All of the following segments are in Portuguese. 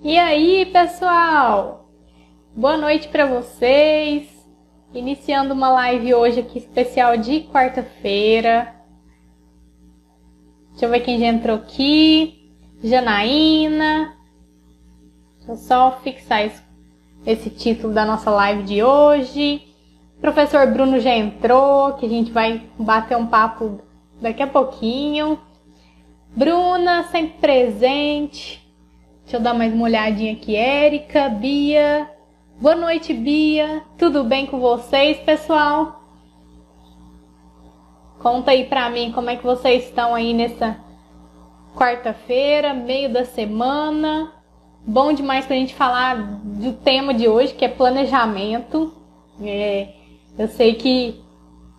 E aí, pessoal? Boa noite para vocês. Iniciando uma live hoje aqui especial de quarta-feira. Deixa eu ver quem já entrou aqui. Janaína. Deixa eu só fixar esse título da nossa live de hoje. O professor Bruno já entrou, que a gente vai bater um papo daqui a pouquinho. Bruna, sempre presente. Deixa eu dar mais uma olhadinha aqui. Érica, Bia. Boa noite, Bia. Tudo bem com vocês, pessoal? Conta aí pra mim como é que vocês estão aí nessa quarta-feira, meio da semana. Bom demais pra gente falar do tema de hoje, que é planejamento. Eu sei que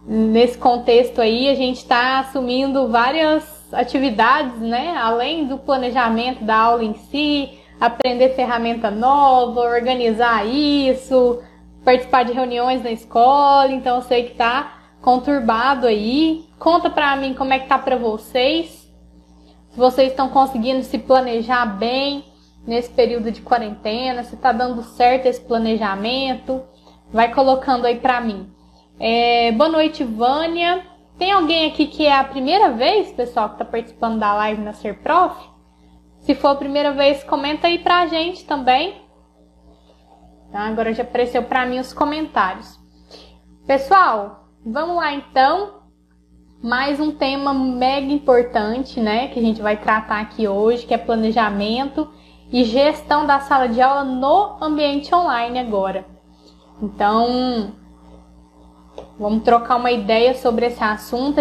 nesse contexto aí a gente está assumindo várias atividades, né? Além do planejamento da aula em si, aprender ferramenta nova, organizar isso, participar de reuniões na escola. Então eu sei que tá conturbado aí. Conta pra mim como é que tá pra vocês. Se vocês estão conseguindo se planejar bem nesse período de quarentena, se tá dando certo esse planejamento, vai colocando aí pra mim. Boa noite, Vânia. Tem alguém aqui que é a primeira vez, pessoal, que está participando da live na Ser Prof? Se for a primeira vez, comenta aí pra gente também. Tá? Agora já apareceu pra mim os comentários. Pessoal, vamos lá então. Mais um tema mega importante, né, que a gente vai tratar aqui hoje, que é planejamento e gestão da sala de aula no ambiente online agora. Então, vamos trocar uma ideia sobre esse assunto.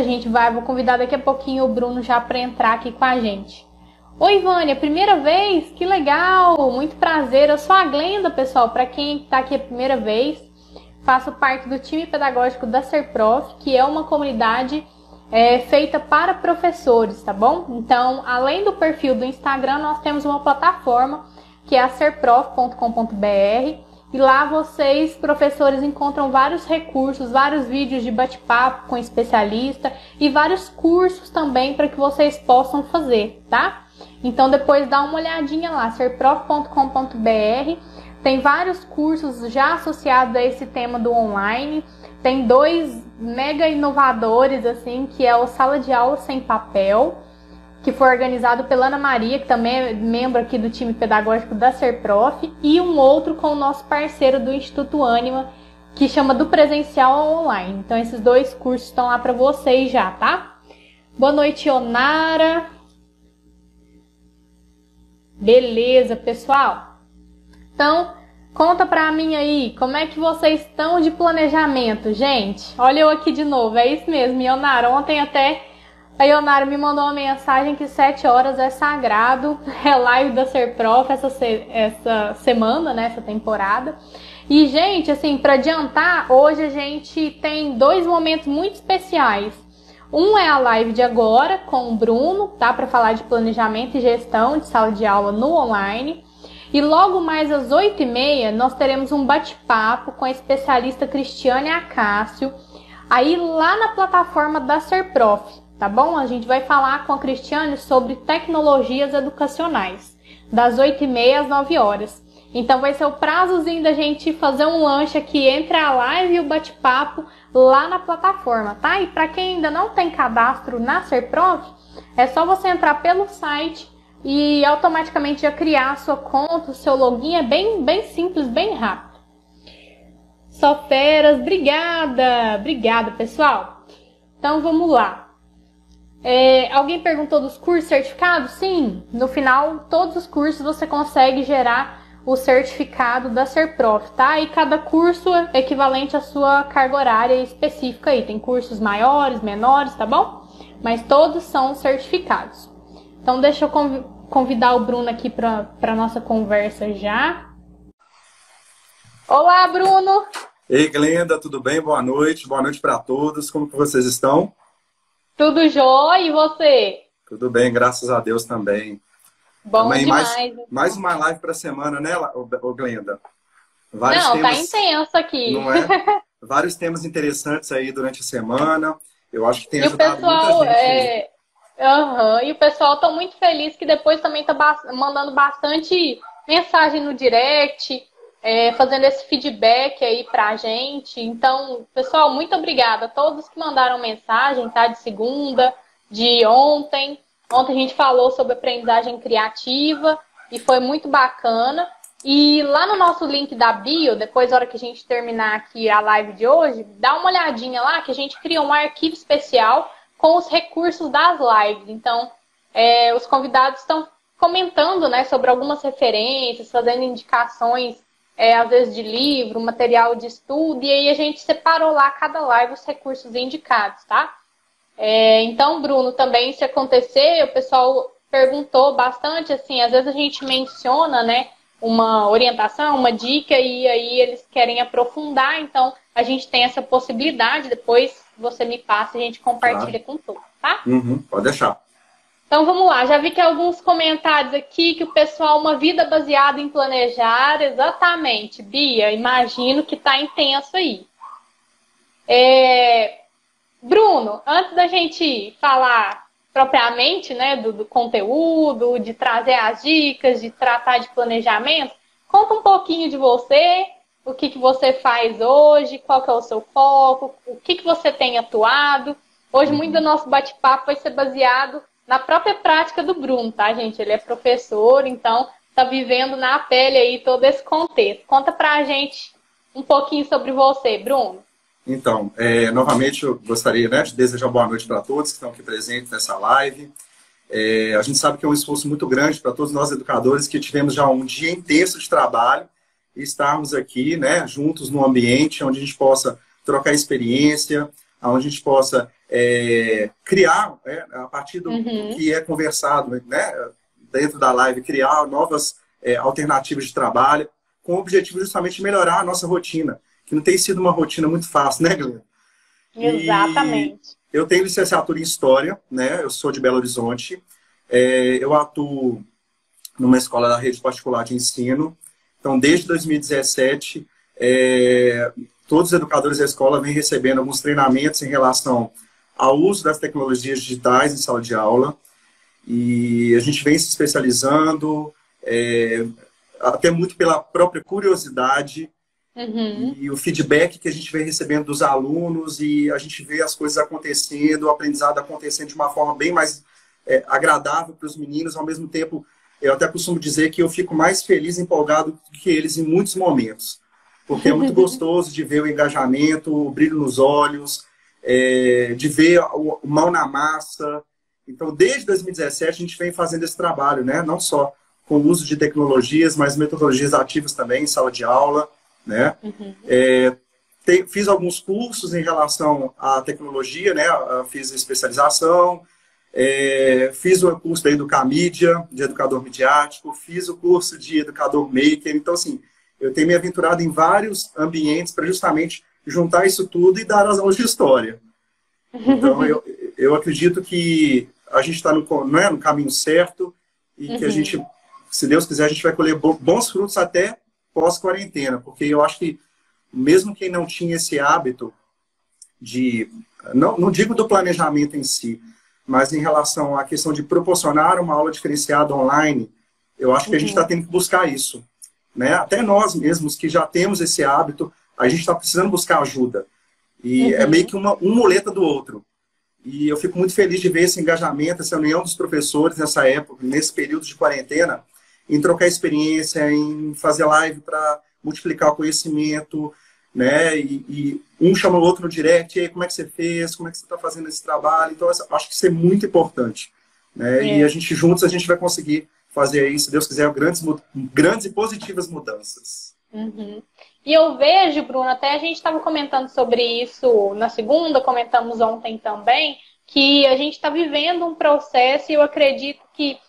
Vou convidar daqui a pouquinho o Bruno já para entrar aqui com a gente. Oi, Vânia, primeira vez? Que legal! Muito prazer. Eu sou a Glenda, pessoal. Para quem está aqui a primeira vez, faço parte do time pedagógico da Ser Prof, que é uma comunidade feita para professores, tá bom? Então, além do perfil do Instagram, nós temos uma plataforma que é a serprof.com.br. E lá vocês, professores, encontram vários recursos, vários vídeos de bate-papo com especialista e vários cursos também para que vocês possam fazer, tá? Então depois dá uma olhadinha lá, serprof.com.br. Tem vários cursos já associados a esse tema do online. Tem dois mega inovadores, assim, que é o Sala de Aula Sem Papel, que foi organizado pela Ana Maria, que também é membro aqui do time pedagógico da Ser Prof, e um outro com o nosso parceiro do Instituto Ânima, que chama Do Presencial ao Online. Então esses dois cursos estão lá para vocês já, tá? Boa noite, Onara. Beleza, pessoal? Então, conta pra mim aí, como é que vocês estão de planejamento, gente? Olha eu aqui de novo, é isso mesmo, Onara. Ontem até a Ionara me mandou uma mensagem que 7 horas é sagrado, é live da Ser Prof essa semana, né, essa temporada. E, gente, assim, para adiantar, hoje a gente tem dois momentos muito especiais. Um é a live de agora com o Bruno, tá, para falar de planejamento e gestão de sala de aula no online. E logo mais às 8h30 nós teremos um bate-papo com a especialista Cristiane Acácio, aí lá na plataforma da Ser Prof. Tá bom? A gente vai falar com a Cristiane sobre tecnologias educacionais, das 8h30 às 9h. Então vai ser o prazozinho da gente fazer um lanche aqui entre a live e o bate-papo lá na plataforma, tá? E para quem ainda não tem cadastro na Ser Prof, é só você entrar pelo site e automaticamente já criar a sua conta, o seu login. É bem simples, bem rápido. Só feras, obrigada! Obrigada, pessoal! Então vamos lá. Alguém perguntou dos cursos certificados? Sim, no final, todos os cursos você consegue gerar o certificado da Ser Prof, tá? E cada curso é equivalente à sua carga horária específica aí. Tem cursos maiores, menores, tá bom? Mas todos são certificados. Então deixa eu convidar o Bruno aqui para nossa conversa já. Olá, Bruno! Ei, Glenda, tudo bem? Boa noite para todos. Como que vocês estão? Tudo jóia, e você? Tudo bem, graças a Deus também. Bom também demais. Mais uma live para a semana, né, Glenda? Tá intenso aqui. Não é? Vários temas interessantes aí durante a semana. Eu acho que tem ajudado pessoal, muita gente. E o pessoal tá muito feliz que depois também tá mandando bastante mensagem no direct, fazendo esse feedback aí pra gente. Então, pessoal, muito obrigada a todos que mandaram mensagem, tá? De segunda, de ontem. Ontem a gente falou sobre aprendizagem criativa e foi muito bacana. E lá no nosso link da bio, depois da hora que a gente terminar aqui a live de hoje, dá uma olhadinha lá que a gente criou um arquivo especial com os recursos das lives. Então, os convidados estão comentando, né, sobre algumas referências, fazendo indicações, às vezes de livro, material de estudo, e aí a gente separou lá cada live os recursos indicados, tá? Então, Bruno, também se acontecer, o pessoal perguntou bastante, assim, às vezes a gente menciona, né, uma orientação, uma dica, e aí eles querem aprofundar, então a gente tem essa possibilidade, depois você me passa e a gente compartilha com todos, tá? Pode deixar. Então vamos lá, já vi que alguns comentários aqui que o pessoal, uma vida baseada em planejar, exatamente, Bia, imagino que tá intenso aí. Bruno, antes da gente falar propriamente, né, do conteúdo, de trazer as dicas, de tratar de planejamento, conta um pouquinho de você, o que você faz hoje, qual que é o seu foco, o que você tem atuado. Hoje muito do nosso bate-papo vai ser baseado na própria prática do Bruno, tá, gente? Ele é professor, então tá vivendo na pele aí todo esse contexto. Conta pra gente um pouquinho sobre você, Bruno. Então, novamente eu gostaria, né, de desejar boa noite para todos que estão aqui presentes nessa live. A gente sabe que é um esforço muito grande para todos nós educadores que tivemos já um dia intenso de trabalho e estarmos aqui, né, juntos num ambiente onde a gente possa trocar experiência, onde a gente possa criar, a partir do que é conversado, né, dentro da live, criar novas alternativas de trabalho, com o objetivo justamente de melhorar a nossa rotina, que não tem sido uma rotina muito fácil, né, Glenn? Exatamente. E eu tenho licenciatura em História, né, eu sou de Belo Horizonte, eu atuo numa escola da rede particular de ensino, então desde 2017, todos os educadores da escola vêm recebendo alguns treinamentos em relação ao uso das tecnologias digitais em sala de aula. E a gente vem se especializando, até muito pela própria curiosidade e o feedback que a gente vem recebendo dos alunos, e a gente vê as coisas acontecendo, o aprendizado acontecendo de uma forma bem mais agradável para os meninos. Ao mesmo tempo, eu até costumo dizer que eu fico mais feliz e empolgado do que eles em muitos momentos. Porque é muito gostoso de ver o engajamento, o brilho nos olhos, de ver o mão na massa. Então, desde 2017, a gente vem fazendo esse trabalho, né? Não só com o uso de tecnologias, mas metodologias ativas também em sala de aula, né? Fiz alguns cursos em relação à tecnologia, né? Fiz especialização, fiz o curso da Educamídia, de educador midiático, fiz o curso de educador maker. Então, assim, eu tenho me aventurado em vários ambientes para justamente juntar isso tudo e dar as aulas de história. Então, eu acredito que a gente está no caminho certo e que a gente, se Deus quiser, a gente vai colher bons frutos até pós-quarentena, porque eu acho que mesmo quem não tinha esse hábito de, não digo do planejamento em si, mas em relação à questão de proporcionar uma aula diferenciada online, eu acho que a gente está tendo que buscar isso. Né? Até nós mesmos que já temos esse hábito, a gente está precisando buscar ajuda. E é meio que uma muleta do outro. E eu fico muito feliz de ver esse engajamento, essa união dos professores nessa época, nesse período de quarentena, em trocar experiência, em fazer live para multiplicar o conhecimento, né? E um chama o outro no direct, e aí, como é que você fez? Como é que você está fazendo esse trabalho? Então, acho que isso é muito importante. Né? E a gente, juntos, a gente vai conseguir fazer aí, se Deus quiser, grandes e positivas mudanças. E eu vejo, Bruno, até a gente estava comentando sobre isso na segunda, comentamos ontem também, que a gente está vivendo um processo, e eu acredito que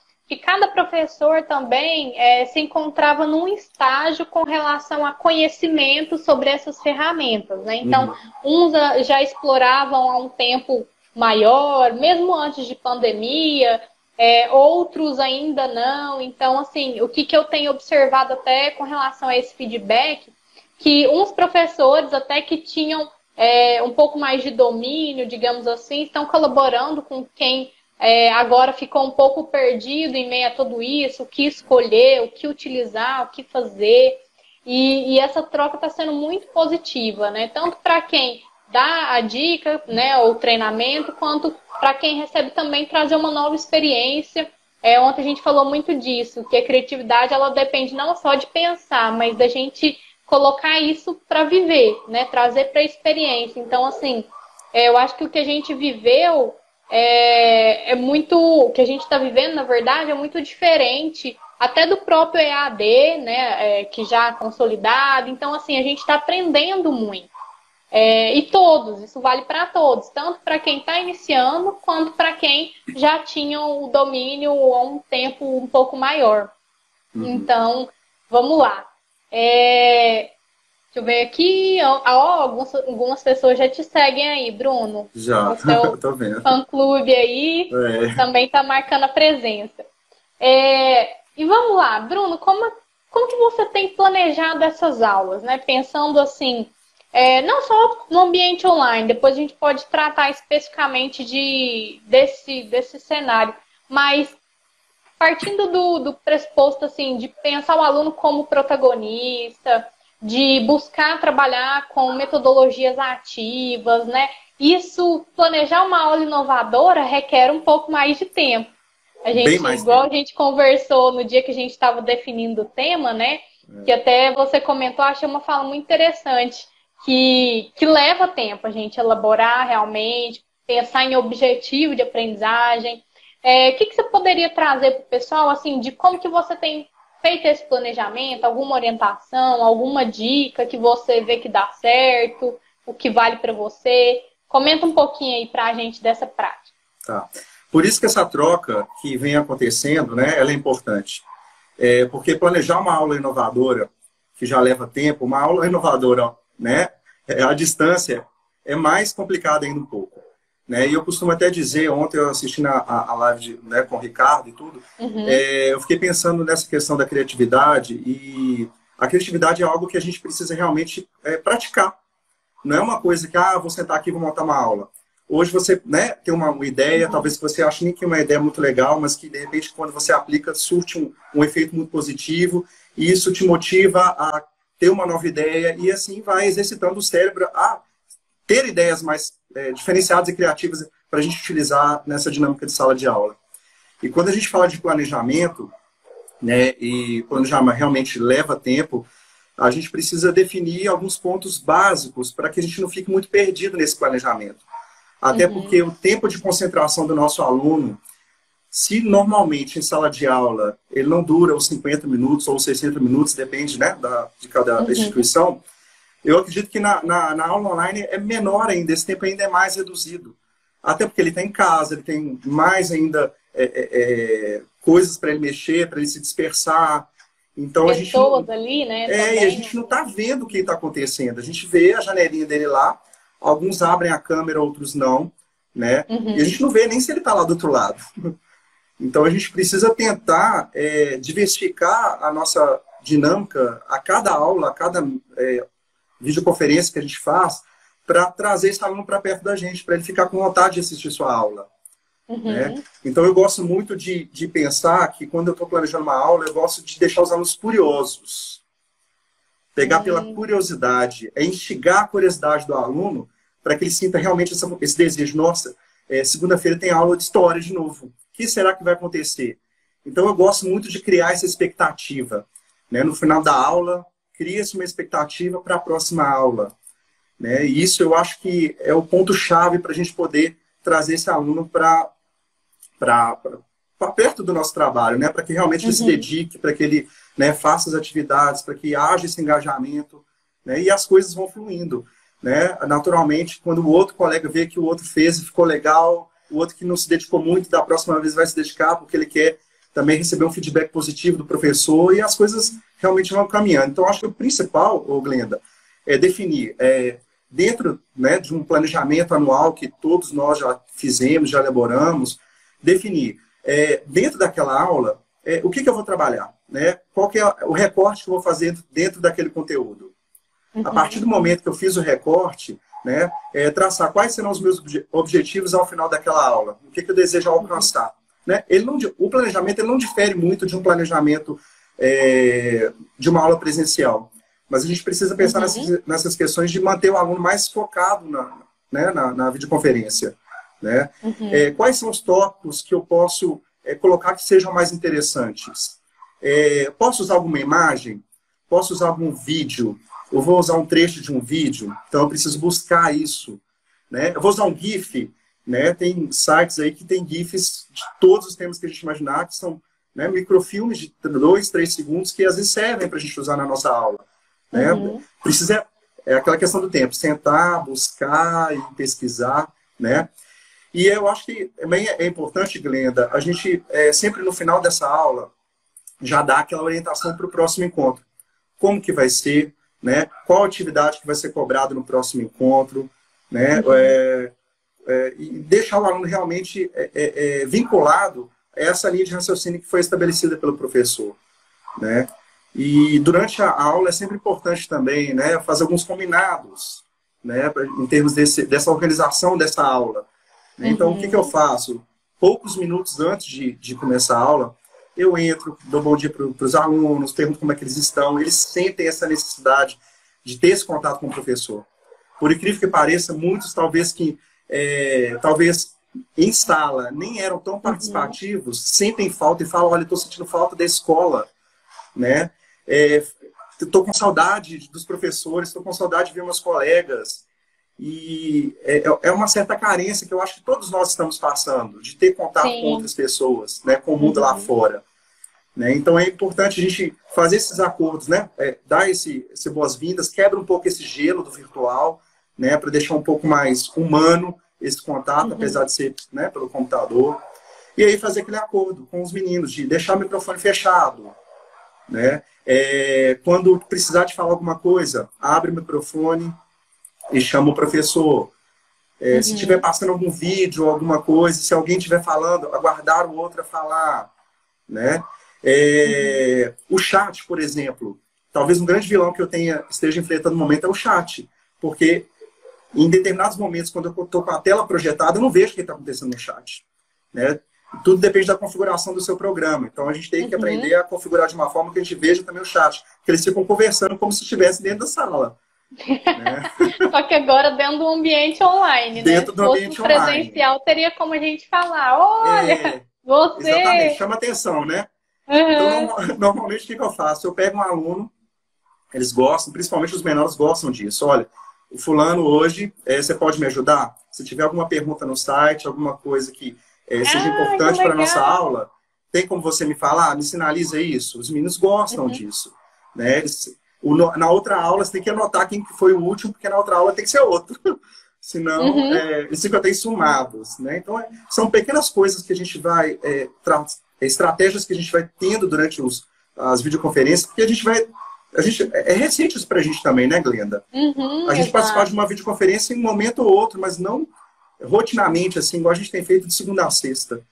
cada professor também se encontrava num estágio com relação a conhecimento sobre essas ferramentas, né? Então, uns já exploravam há um tempo maior, mesmo antes de pandemia, outros ainda não. Então, assim, o que eu tenho observado até com relação a esse feedback, que uns professores até que tinham um pouco mais de domínio, digamos assim, estão colaborando com quem agora ficou um pouco perdido em meio a tudo isso, o que escolher, o que utilizar, o que fazer. E essa troca está sendo muito positiva, né? Tanto para quem dá a dica, né, o treinamento, quanto para quem recebe também trazer uma nova experiência. Ontem a gente falou muito disso, que a criatividade ela depende não só de pensar, mas da gente colocar isso para viver, né? Trazer para a experiência. Então, assim, eu acho que o que a gente viveu o que a gente está vivendo, na verdade, é muito diferente até do próprio EAD, né? Que já é consolidado. Então, assim, a gente está aprendendo muito. E todos, isso vale para todos, tanto para quem está iniciando, quanto para quem já tinha o domínio há um tempo um pouco maior. Então, vamos lá. Deixa eu ver aqui. Algumas pessoas já te seguem aí, Bruno. Já, o seu tô vendo. fã-clube aí também está marcando a presença. E vamos lá, Bruno, como que você tem planejado essas aulas, né? Pensando assim, não só no ambiente online, depois a gente pode tratar especificamente desse cenário, mas partindo do pressuposto assim, de pensar o aluno como protagonista, de buscar trabalhar com metodologias ativas, né? Planejar uma aula inovadora requer um pouco mais de tempo. Igual a gente conversou no dia que a gente estava definindo o tema, né? Que até você comentou, achei uma fala muito interessante, que leva tempo a gente elaborar realmente, pensar em objetivo de aprendizagem. O que você poderia trazer para o pessoal, assim, de como que você tem feito esse planejamento, alguma orientação, alguma dica que você vê que dá certo, o que vale para você? Comenta um pouquinho aí para a gente dessa prática. Tá. Por isso que essa troca que vem acontecendo, né, ela é importante. Porque planejar uma aula inovadora, que já leva tempo, uma aula inovadora, né, à distância, é mais complicada ainda um pouco. Né? E eu costumo até dizer, ontem eu assisti a live né, com o Ricardo e tudo, eu fiquei pensando nessa questão da criatividade, e a criatividade é algo que a gente precisa realmente praticar. Não é uma coisa que, vou sentar aqui e vou montar uma aula. Hoje você né, tem uma ideia, talvez que você ache nem que é uma ideia muito legal, mas que de repente quando você aplica surte um efeito muito positivo, e isso te motiva a ter uma nova ideia, e assim vai exercitando o cérebro a ter ideias mais diferenciadas e criativas para a gente utilizar nessa dinâmica de sala de aula. E quando a gente fala de planejamento, né, e planejamento realmente leva tempo, a gente precisa definir alguns pontos básicos para que a gente não fique muito perdido nesse planejamento. Até porque o tempo de concentração do nosso aluno, se normalmente em sala de aula ele não dura os 50 minutos ou 60 minutos, depende né, de cada instituição, eu acredito que na aula online é menor ainda, esse tempo ainda é mais reduzido. Até porque ele está em casa, ele tem mais ainda coisas para ele mexer, para ele se dispersar. Então, pessoas ali, né? E a gente não está vendo o que está acontecendo. A gente vê a janelinha dele lá, alguns abrem a câmera, outros não, né? E a gente não vê nem se ele está lá do outro lado. Então, a gente precisa tentar diversificar a nossa dinâmica a cada aula, a cada videoconferência que a gente faz, para trazer esse aluno para perto da gente, para ele ficar com vontade de assistir sua aula. Né? Então, eu gosto muito de pensar que quando eu estou planejando uma aula, eu gosto de deixar os alunos curiosos. Pegar pela curiosidade, instigar a curiosidade do aluno para que ele sinta realmente esse desejo. Nossa, segunda-feira tem aula de história de novo. O que será que vai acontecer? Então, eu gosto muito de criar essa expectativa. Né? No final da aula, cria-se uma expectativa para a próxima aula. Né? E isso eu acho que é o ponto-chave para a gente poder trazer esse aluno para perto do nosso trabalho, né? Para que realmente ele se dedique, para que ele né, faça as atividades, para que haja esse engajamento, né? E as coisas vão fluindo. Né? Naturalmente, quando o outro colega vê que o outro fez e ficou legal, o outro que não se dedicou muito, da próxima vez vai se dedicar, porque ele quer também receber um feedback positivo do professor, e as coisas realmente vão caminhando. Então, acho que o principal, Glenda, é definir, dentro né, de um planejamento anual que todos nós já fizemos, já elaboramos, definir, dentro daquela aula, o que eu vou trabalhar, né? Qual que é o recorte que eu vou fazer dentro daquele conteúdo. A partir do momento que eu fiz o recorte, né? Traçar quais serão os meus objetivos ao final daquela aula, o que eu desejo alcançar. Né? O planejamento ele não difere muito de um planejamento de uma aula presencial, mas a gente precisa pensar nessas questões de manter o aluno mais focado na videoconferência. Né? Quais são os tópicos que eu posso colocar que sejam mais interessantes? Posso usar alguma imagem? Posso usar algum vídeo? Eu vou usar um trecho de um vídeo, então eu preciso buscar isso. Né? Eu vou usar um GIF, né? Tem sites aí que tem GIFs de todos os temas que a gente imaginar, que são, né, microfilmes de 2, 3 segundos que às vezes servem para a gente usar na nossa aula. Né? Precisa, aquela questão do tempo, sentar, buscar e pesquisar. Né? E eu acho que também é importante, Glenda, a gente sempre no final dessa aula já dar aquela orientação para o próximo encontro. Como que vai ser, né? Qual atividade que vai ser cobrada no próximo encontro, né? E deixar o aluno realmente vinculado a essa linha de raciocínio que foi estabelecida pelo professor. Né? E durante a aula é sempre importante também, né, fazer alguns combinados, né, em termos dessa organização dessa aula. Então, o que eu faço? Poucos minutos antes de começar a aula, eu entro, dou bom dia para os alunos, pergunto como é que eles estão, eles sentem essa necessidade de ter esse contato com o professor. Por incrível que pareça, muitos talvez em sala nem eram tão participativos, sentem falta e falam, olha, estou sentindo falta da escola. Né? Estou com saudade dos professores, estou com saudade de ver meus colegas. E é uma certa carência que eu acho que todos nós estamos passando, de ter contato com outras pessoas, né, com o mundo lá fora. Né? Então é importante a gente fazer esses acordos, né, dar esse boas-vindas, quebra um pouco esse gelo do virtual, né, para deixar um pouco mais humano esse contato, apesar de ser, né, pelo computador. E aí fazer aquele acordo com os meninos, de deixar o microfone fechado. Né? Quando precisar de falar alguma coisa, abre o microfone e chama o professor. Se estiver passando algum vídeo, alguma coisa, se alguém estiver falando, aguardar o outro a falar. Né? O chat, por exemplo, talvez um grande vilão que eu esteja enfrentando no momento é o chat, porque em determinados momentos, quando eu estou com a tela projetada, eu não vejo o que está acontecendo no chat. Né? Tudo depende da configuração do seu programa. Então, a gente tem que aprender a configurar de uma forma que a gente veja também o chat. Porque eles ficam conversando como se estivesse dentro da sala. Né? Só que agora dentro do ambiente online, dentro do ambiente online. Presencial, teria como a gente falar, olha, você... Exatamente, chama atenção, né? Então, normalmente, o que eu faço? Eu pego um aluno, eles gostam, principalmente os menores gostam disso. Olha, o fulano hoje, você pode me ajudar? Se tiver alguma pergunta no site, alguma coisa que seja importante para a nossa aula, tem como você me falar? Me sinaliza isso. Os meninos gostam disso. Né? Na outra aula, você tem que anotar quem que foi o último, porque na outra aula tem que ser outro. Senão, eles ficam até ensumados. Né? Então, são pequenas coisas que a gente vai... estratégias que a gente vai tendo durante as videoconferências, porque a gente é recente isso pra gente também, né, Glenda? A gente participar de uma videoconferência em um momento ou outro, mas não rotinamente, assim, igual a gente tem feito de segunda a sexta.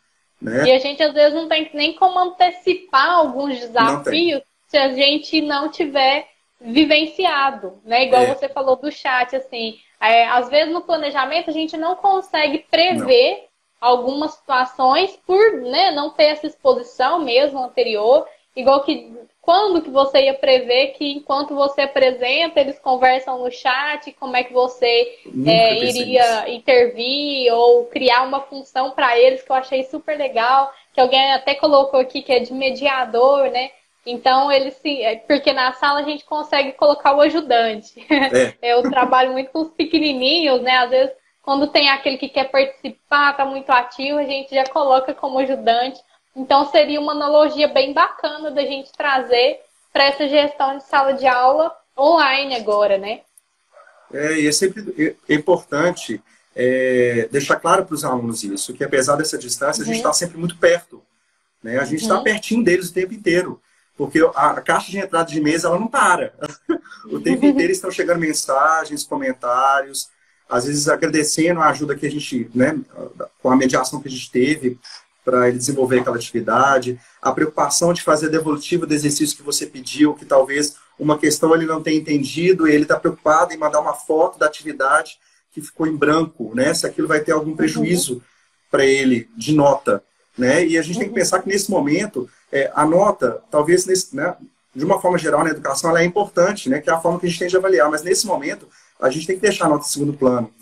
Né? E a gente, às vezes, não tem nem como antecipar alguns desafios se a gente não tiver vivenciado, né? Igual você falou do chat, assim. Às vezes, no planejamento, a gente não consegue prever algumas situações por, né, não ter essa exposição mesmo anterior. Igual que... Quando que você ia prever que enquanto você apresenta, eles conversam no chat, como é que você iria intervir ou criar uma função para eles, que eu achei super legal, que alguém até colocou aqui que é de mediador, né? Então, porque na sala a gente consegue colocar o ajudante. Eu trabalho muito com os pequenininhos, né? Às vezes, quando tem aquele que quer participar, tá muito ativo, a gente já coloca como ajudante. Então, seria uma analogia bem bacana da gente trazer para essa gestão de sala de aula online agora, né? E é sempre importante deixar claro para os alunos isso, que apesar dessa distância, a gente está sempre muito perto. Né? A gente está pertinho deles o tempo inteiro, porque a caixa de entrada de e-mails, ela não para. O tempo inteiro estão chegando mensagens, comentários, às vezes agradecendo a ajuda que a gente, né, com a mediação que a gente teve, para ele desenvolver aquela atividade, a preocupação de fazer a devolutiva do exercício que você pediu, que talvez uma questão ele não tenha entendido, e ele está preocupado em mandar uma foto da atividade que ficou em branco, né? Se aquilo vai ter algum prejuízo para ele de nota, né? E a gente tem que pensar que nesse momento, a nota, talvez, né, de uma forma geral na educação, ela é importante, né? Que é a forma que a gente tem de avaliar, mas nesse momento, a gente tem que deixar a nota em segundo plano.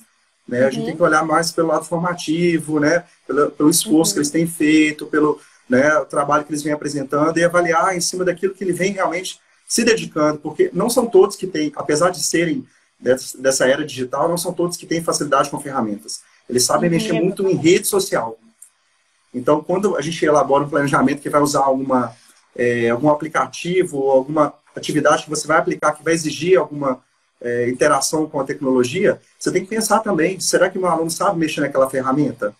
Né? A gente tem que olhar mais pelo lado formativo, né? Pelo esforço que eles têm feito, pelo, né, o trabalho que eles vêm apresentando e avaliar em cima daquilo que ele vem realmente se dedicando, porque não são todos que têm, apesar de serem dessa era digital, não são todos que têm facilidade com ferramentas. Eles sabem mexer muito em rede social. Então, quando a gente elabora um planejamento que vai usar algum aplicativo ou alguma atividade que você vai aplicar, que vai exigir alguma interação com a tecnologia, você tem que pensar também, será que meu aluno sabe mexer naquela ferramenta?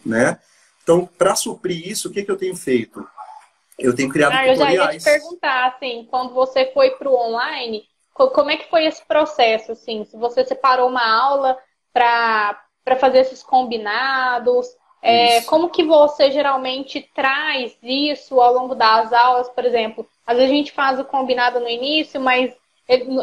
Né? Então, para suprir isso, o que eu tenho feito? Eu tenho criado tutoriais. Eu já ia te perguntar, assim, quando você foi para o online, como é que foi esse processo, assim? Se você separou uma aula para fazer esses combinados, como que você geralmente traz isso ao longo das aulas, por exemplo? Às vezes a gente faz o combinado no início, mas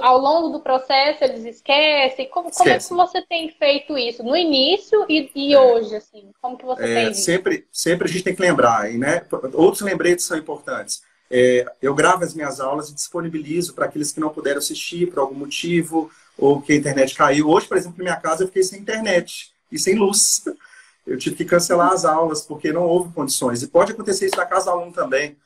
ao longo do processo eles esquecem. Como é que você tem feito isso? No início e hoje, assim? Como que você tem visto? Sempre a gente tem que lembrar, né? Outros lembretes são importantes. Eu gravo as minhas aulas e disponibilizo para aqueles que não puderam assistir por algum motivo, ou que a internet caiu. Hoje, por exemplo, na minha casa eu fiquei sem internet e sem luz. Eu tive que cancelar as aulas porque não houve condições. E pode acontecer isso na casa do aluno também.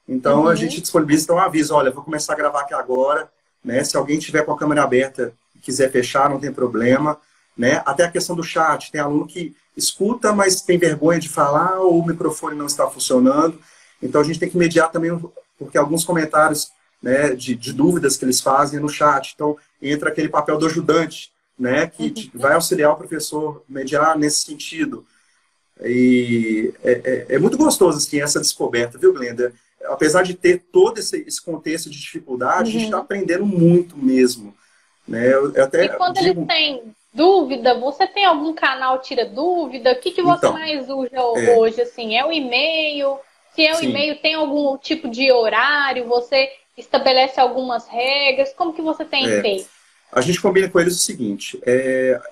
Então a gente disponibiliza, então avisa, olha, vou começar a gravar aqui agora. Né? Se alguém tiver com a câmera aberta e quiser fechar, não tem problema. Né? Até a questão do chat, tem aluno que escuta, mas tem vergonha de falar ou o microfone não está funcionando. Então a gente tem que mediar também, porque alguns comentários, né, de dúvidas que eles fazem no chat. Então entra aquele papel do ajudante, né, que vai auxiliar o professor mediar nesse sentido. E é muito gostoso assim, essa descoberta, viu, Glenda? Apesar de ter todo esse contexto de dificuldade, a gente está aprendendo muito mesmo. Né? E quando eles têm dúvida, você tem algum canal tira dúvida? O que você mais usa hoje? Assim, é o e-mail? Se é o e-mail, tem algum tipo de horário? Você estabelece algumas regras? Como que você tem feito? A gente combina com eles o seguinte,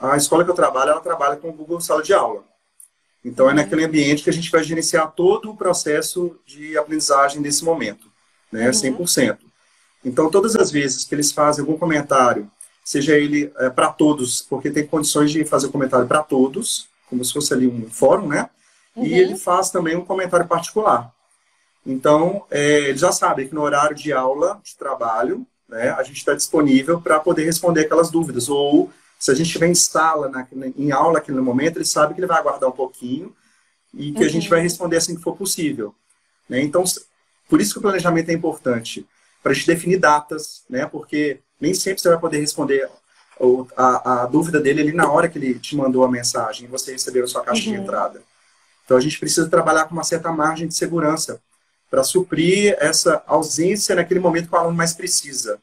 a escola que eu trabalho, ela trabalha com o Google Sala de Aula. Então, é naquele ambiente que a gente vai gerenciar todo o processo de aprendizagem nesse momento, né? 100%. Então, todas as vezes que eles fazem algum comentário, seja ele para todos, porque tem condições de fazer o comentário para todos, como se fosse ali um fórum, né? E ele faz também um comentário particular. Então, eles já sabem que no horário de aula, de trabalho, né, a gente está disponível para poder responder aquelas dúvidas, ou se a gente estiver em aula aqui no momento, ele sabe que ele vai aguardar um pouquinho e que a gente vai responder assim que for possível. Né? Então, por isso que o planejamento é importante, para a gente definir datas, né? Porque nem sempre você vai poder responder a dúvida dele ali na hora que ele te mandou a mensagem e você recebeu a sua caixa de entrada. Então, a gente precisa trabalhar com uma certa margem de segurança para suprir essa ausência naquele momento que o aluno mais precisa.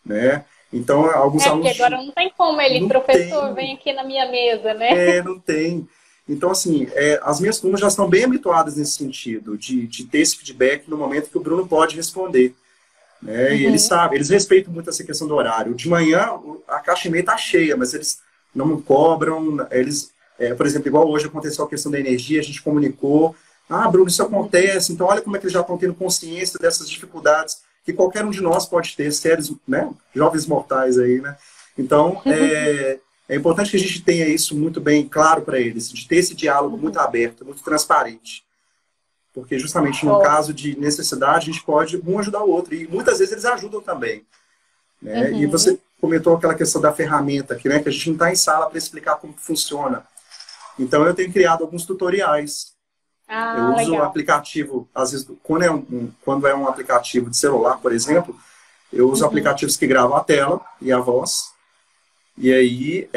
Né? Então, alguns alunos... Porque agora não tem como ele, professor, vem aqui na minha mesa, né? Não tem. Então, assim, as minhas turmas já estão bem habituadas nesse sentido, de ter esse feedback no momento que o Bruno pode responder. Né? E eles sabem, eles respeitam muito essa questão do horário. De manhã, a caixa e-mail está cheia, mas eles não cobram, eles... por exemplo, igual hoje aconteceu a questão da energia, a gente comunicou, Bruno, isso acontece, então olha como é que eles já estão tendo consciência dessas dificuldades que qualquer um de nós pode ter, seres, né, jovens mortais aí, né? Então, é importante que a gente tenha isso muito bem claro para eles, de ter esse diálogo muito aberto, muito transparente. Porque justamente no caso de necessidade, a gente pode um ajudar o outro, e muitas vezes eles ajudam também. Né? E você comentou aquela questão da ferramenta, que a gente não está em sala para explicar como funciona. Então, eu tenho criado alguns tutoriais. Eu uso um aplicativo, às vezes, quando é um aplicativo de celular, por exemplo, eu uso aplicativos que gravam a tela e a voz, e aí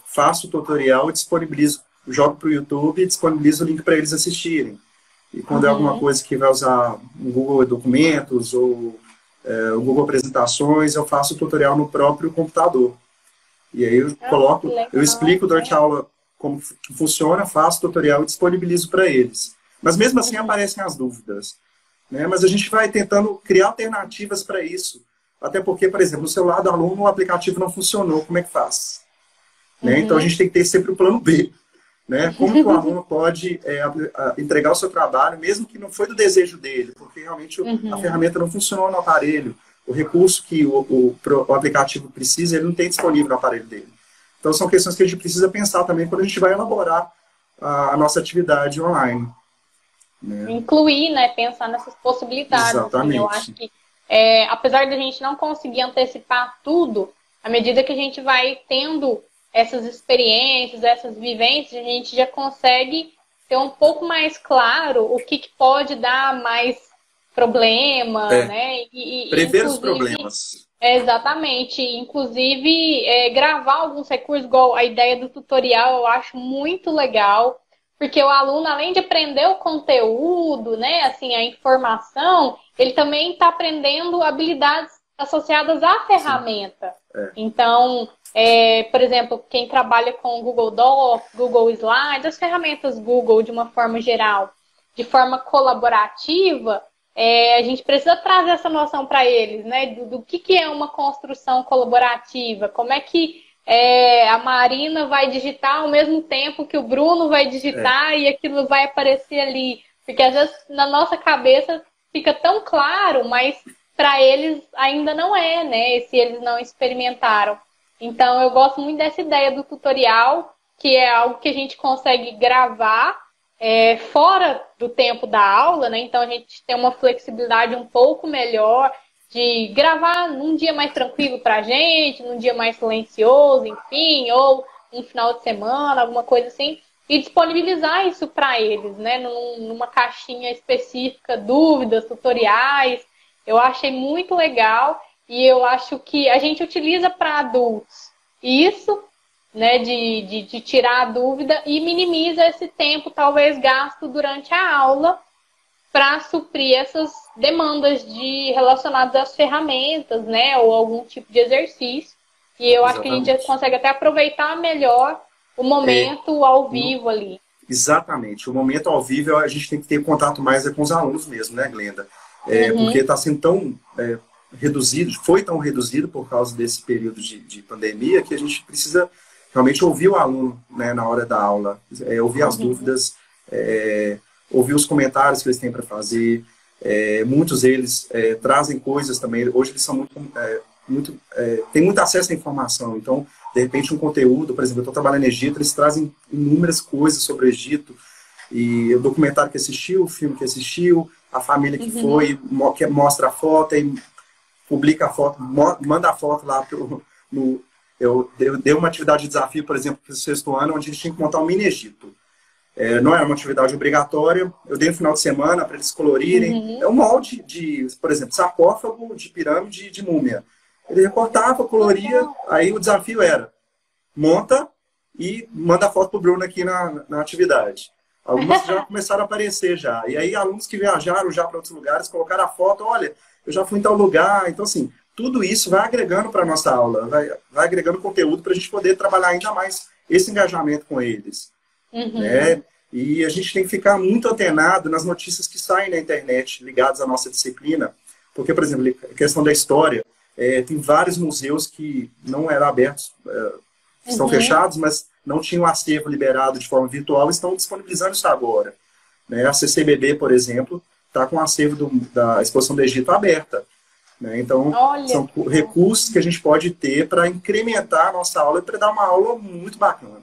faço o tutorial e disponibilizo, jogo para o YouTube e disponibilizo o link para eles assistirem. E quando é alguma coisa que vai usar o Google Documentos ou o Google Apresentações, eu faço o tutorial no próprio computador. E aí eu explico durante a aula como funciona, faço tutorial e disponibilizo para eles. Mas mesmo assim aparecem as dúvidas. Né? Mas a gente vai tentando criar alternativas para isso. Até porque, por exemplo, no celular do aluno o aplicativo não funcionou. Como é que faz? né? Então, a gente tem que ter sempre o plano B, né? Como que o aluno pode entregar o seu trabalho, mesmo que não foi do desejo dele, porque realmente a ferramenta não funcionou no aparelho, o recurso que o aplicativo precisa, ele não tem disponível no aparelho dele. Então, são questões que a gente precisa pensar também quando a gente vai elaborar a nossa atividade online. Né? Incluir, né? Pensar nessas possibilidades. Exatamente. Assim, eu acho que, apesar de a gente não conseguir antecipar tudo, à medida que a gente vai tendo essas experiências, essas vivências, a gente já consegue ter um pouco mais claro o que pode dar mais problema, né? Prever os problemas. Exatamente. Inclusive, gravar alguns recursos, igual a ideia do tutorial, eu acho muito legal, porque o aluno, além de aprender o conteúdo, né, assim, a informação, ele também está aprendendo habilidades associadas à ferramenta. Então, por exemplo, quem trabalha com Google Docs, Google Slides, as ferramentas Google de uma forma geral, de forma colaborativa, a gente precisa trazer essa noção para eles, né? Do que é uma construção colaborativa, como é que a Marina vai digitar ao mesmo tempo que o Bruno vai digitar e aquilo vai aparecer ali. Porque às vezes na nossa cabeça fica tão claro, mas para eles ainda não é, né? Se eles não experimentaram. Então eu gosto muito dessa ideia do tutorial, que é algo que a gente consegue gravar fora do tempo da aula, né? Então a gente tem uma flexibilidade um pouco melhor de gravar num dia mais tranquilo pra gente, num dia mais silencioso, enfim, ou um final de semana, alguma coisa assim, e disponibilizar isso para eles, né? Numa caixinha específica, dúvidas, tutoriais. Eu achei muito legal e eu acho que a gente utiliza para adultos isso, né, de tirar a dúvida e minimiza esse tempo, talvez, gasto durante a aula para suprir essas demandas relacionadas às ferramentas, né, ou algum tipo de exercício. E eu acho que a gente consegue até aproveitar melhor o momento ao vivo ali. Exatamente. O momento ao vivo, a gente tem que ter contato mais com os alunos mesmo, né, Glenda? Porque está sendo tão reduzido, foi tão reduzido por causa desse período de pandemia, que a gente precisa realmente ouvir o aluno, né, na hora da aula, ouvir as dúvidas, ouvir os comentários que eles têm para fazer. Muitos deles trazem coisas também. Hoje eles são têm muito acesso à informação. Então, de repente, um conteúdo, por exemplo, eu estou trabalhando no Egito, eles trazem inúmeras coisas sobre o Egito, e o documentário que assistiu, o filme que assistiu, a família que foi, que mostra a foto e publica a foto, manda a foto lá eu dei uma atividade de desafio, por exemplo, para o 6º ano, onde eles tinham que montar um mini Egito. Não era uma atividade obrigatória, eu dei no final de semana para eles colorirem. É um molde de, por exemplo, sarcófago de pirâmide de múmia. Ele recortava, coloria, aí o desafio era monta e manda a foto para o Bruno aqui na atividade. Algumas já começaram a aparecer já. E aí alunos que viajaram já para outros lugares colocaram a foto, olha, eu já fui em tal lugar. Então, assim, tudo isso vai agregando para a nossa aula, vai agregando conteúdo para a gente poder trabalhar ainda mais esse engajamento com eles. Né? E a gente tem que ficar muito antenado nas notícias que saem na internet ligadas à nossa disciplina. Porque, por exemplo, a questão da história, tem vários museus que não eram abertos, estão fechados, mas não tinham acervo liberado de forma virtual, estão disponibilizando isso agora. Né? A CCBB, por exemplo, está com o acervo da Exposição do Egito aberta. Né? Então, são recursos que a gente pode ter para incrementar a nossa aula e para dar uma aula muito bacana.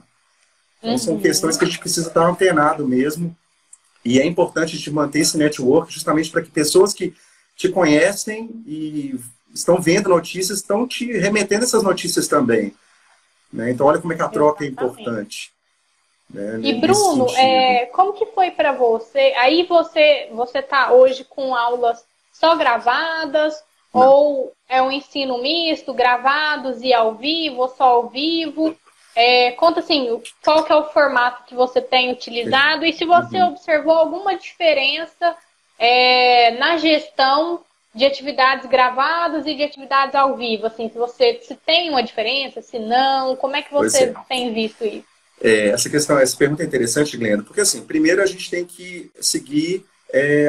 Então, são questões que a gente precisa estar antenado mesmo. E é importante a gente manter esse network justamente para que pessoas que te conhecem e estão vendo notícias, estão te remetendo essas notícias também. Né? Então, olha como é que a troca é importante. Né? E, Bruno, como que foi para você? Aí você está hoje com aulas só gravadas? Não. Ou é um ensino misto, gravados e ao vivo, ou só ao vivo? Conta assim, qual que é o formato que você tem utilizado e se você observou alguma diferença na gestão de atividades gravadas e de atividades ao vivo, assim, se tem uma diferença, se não, como é que você tem visto isso? Essa pergunta é interessante, Glenda, porque assim, primeiro a gente tem que seguir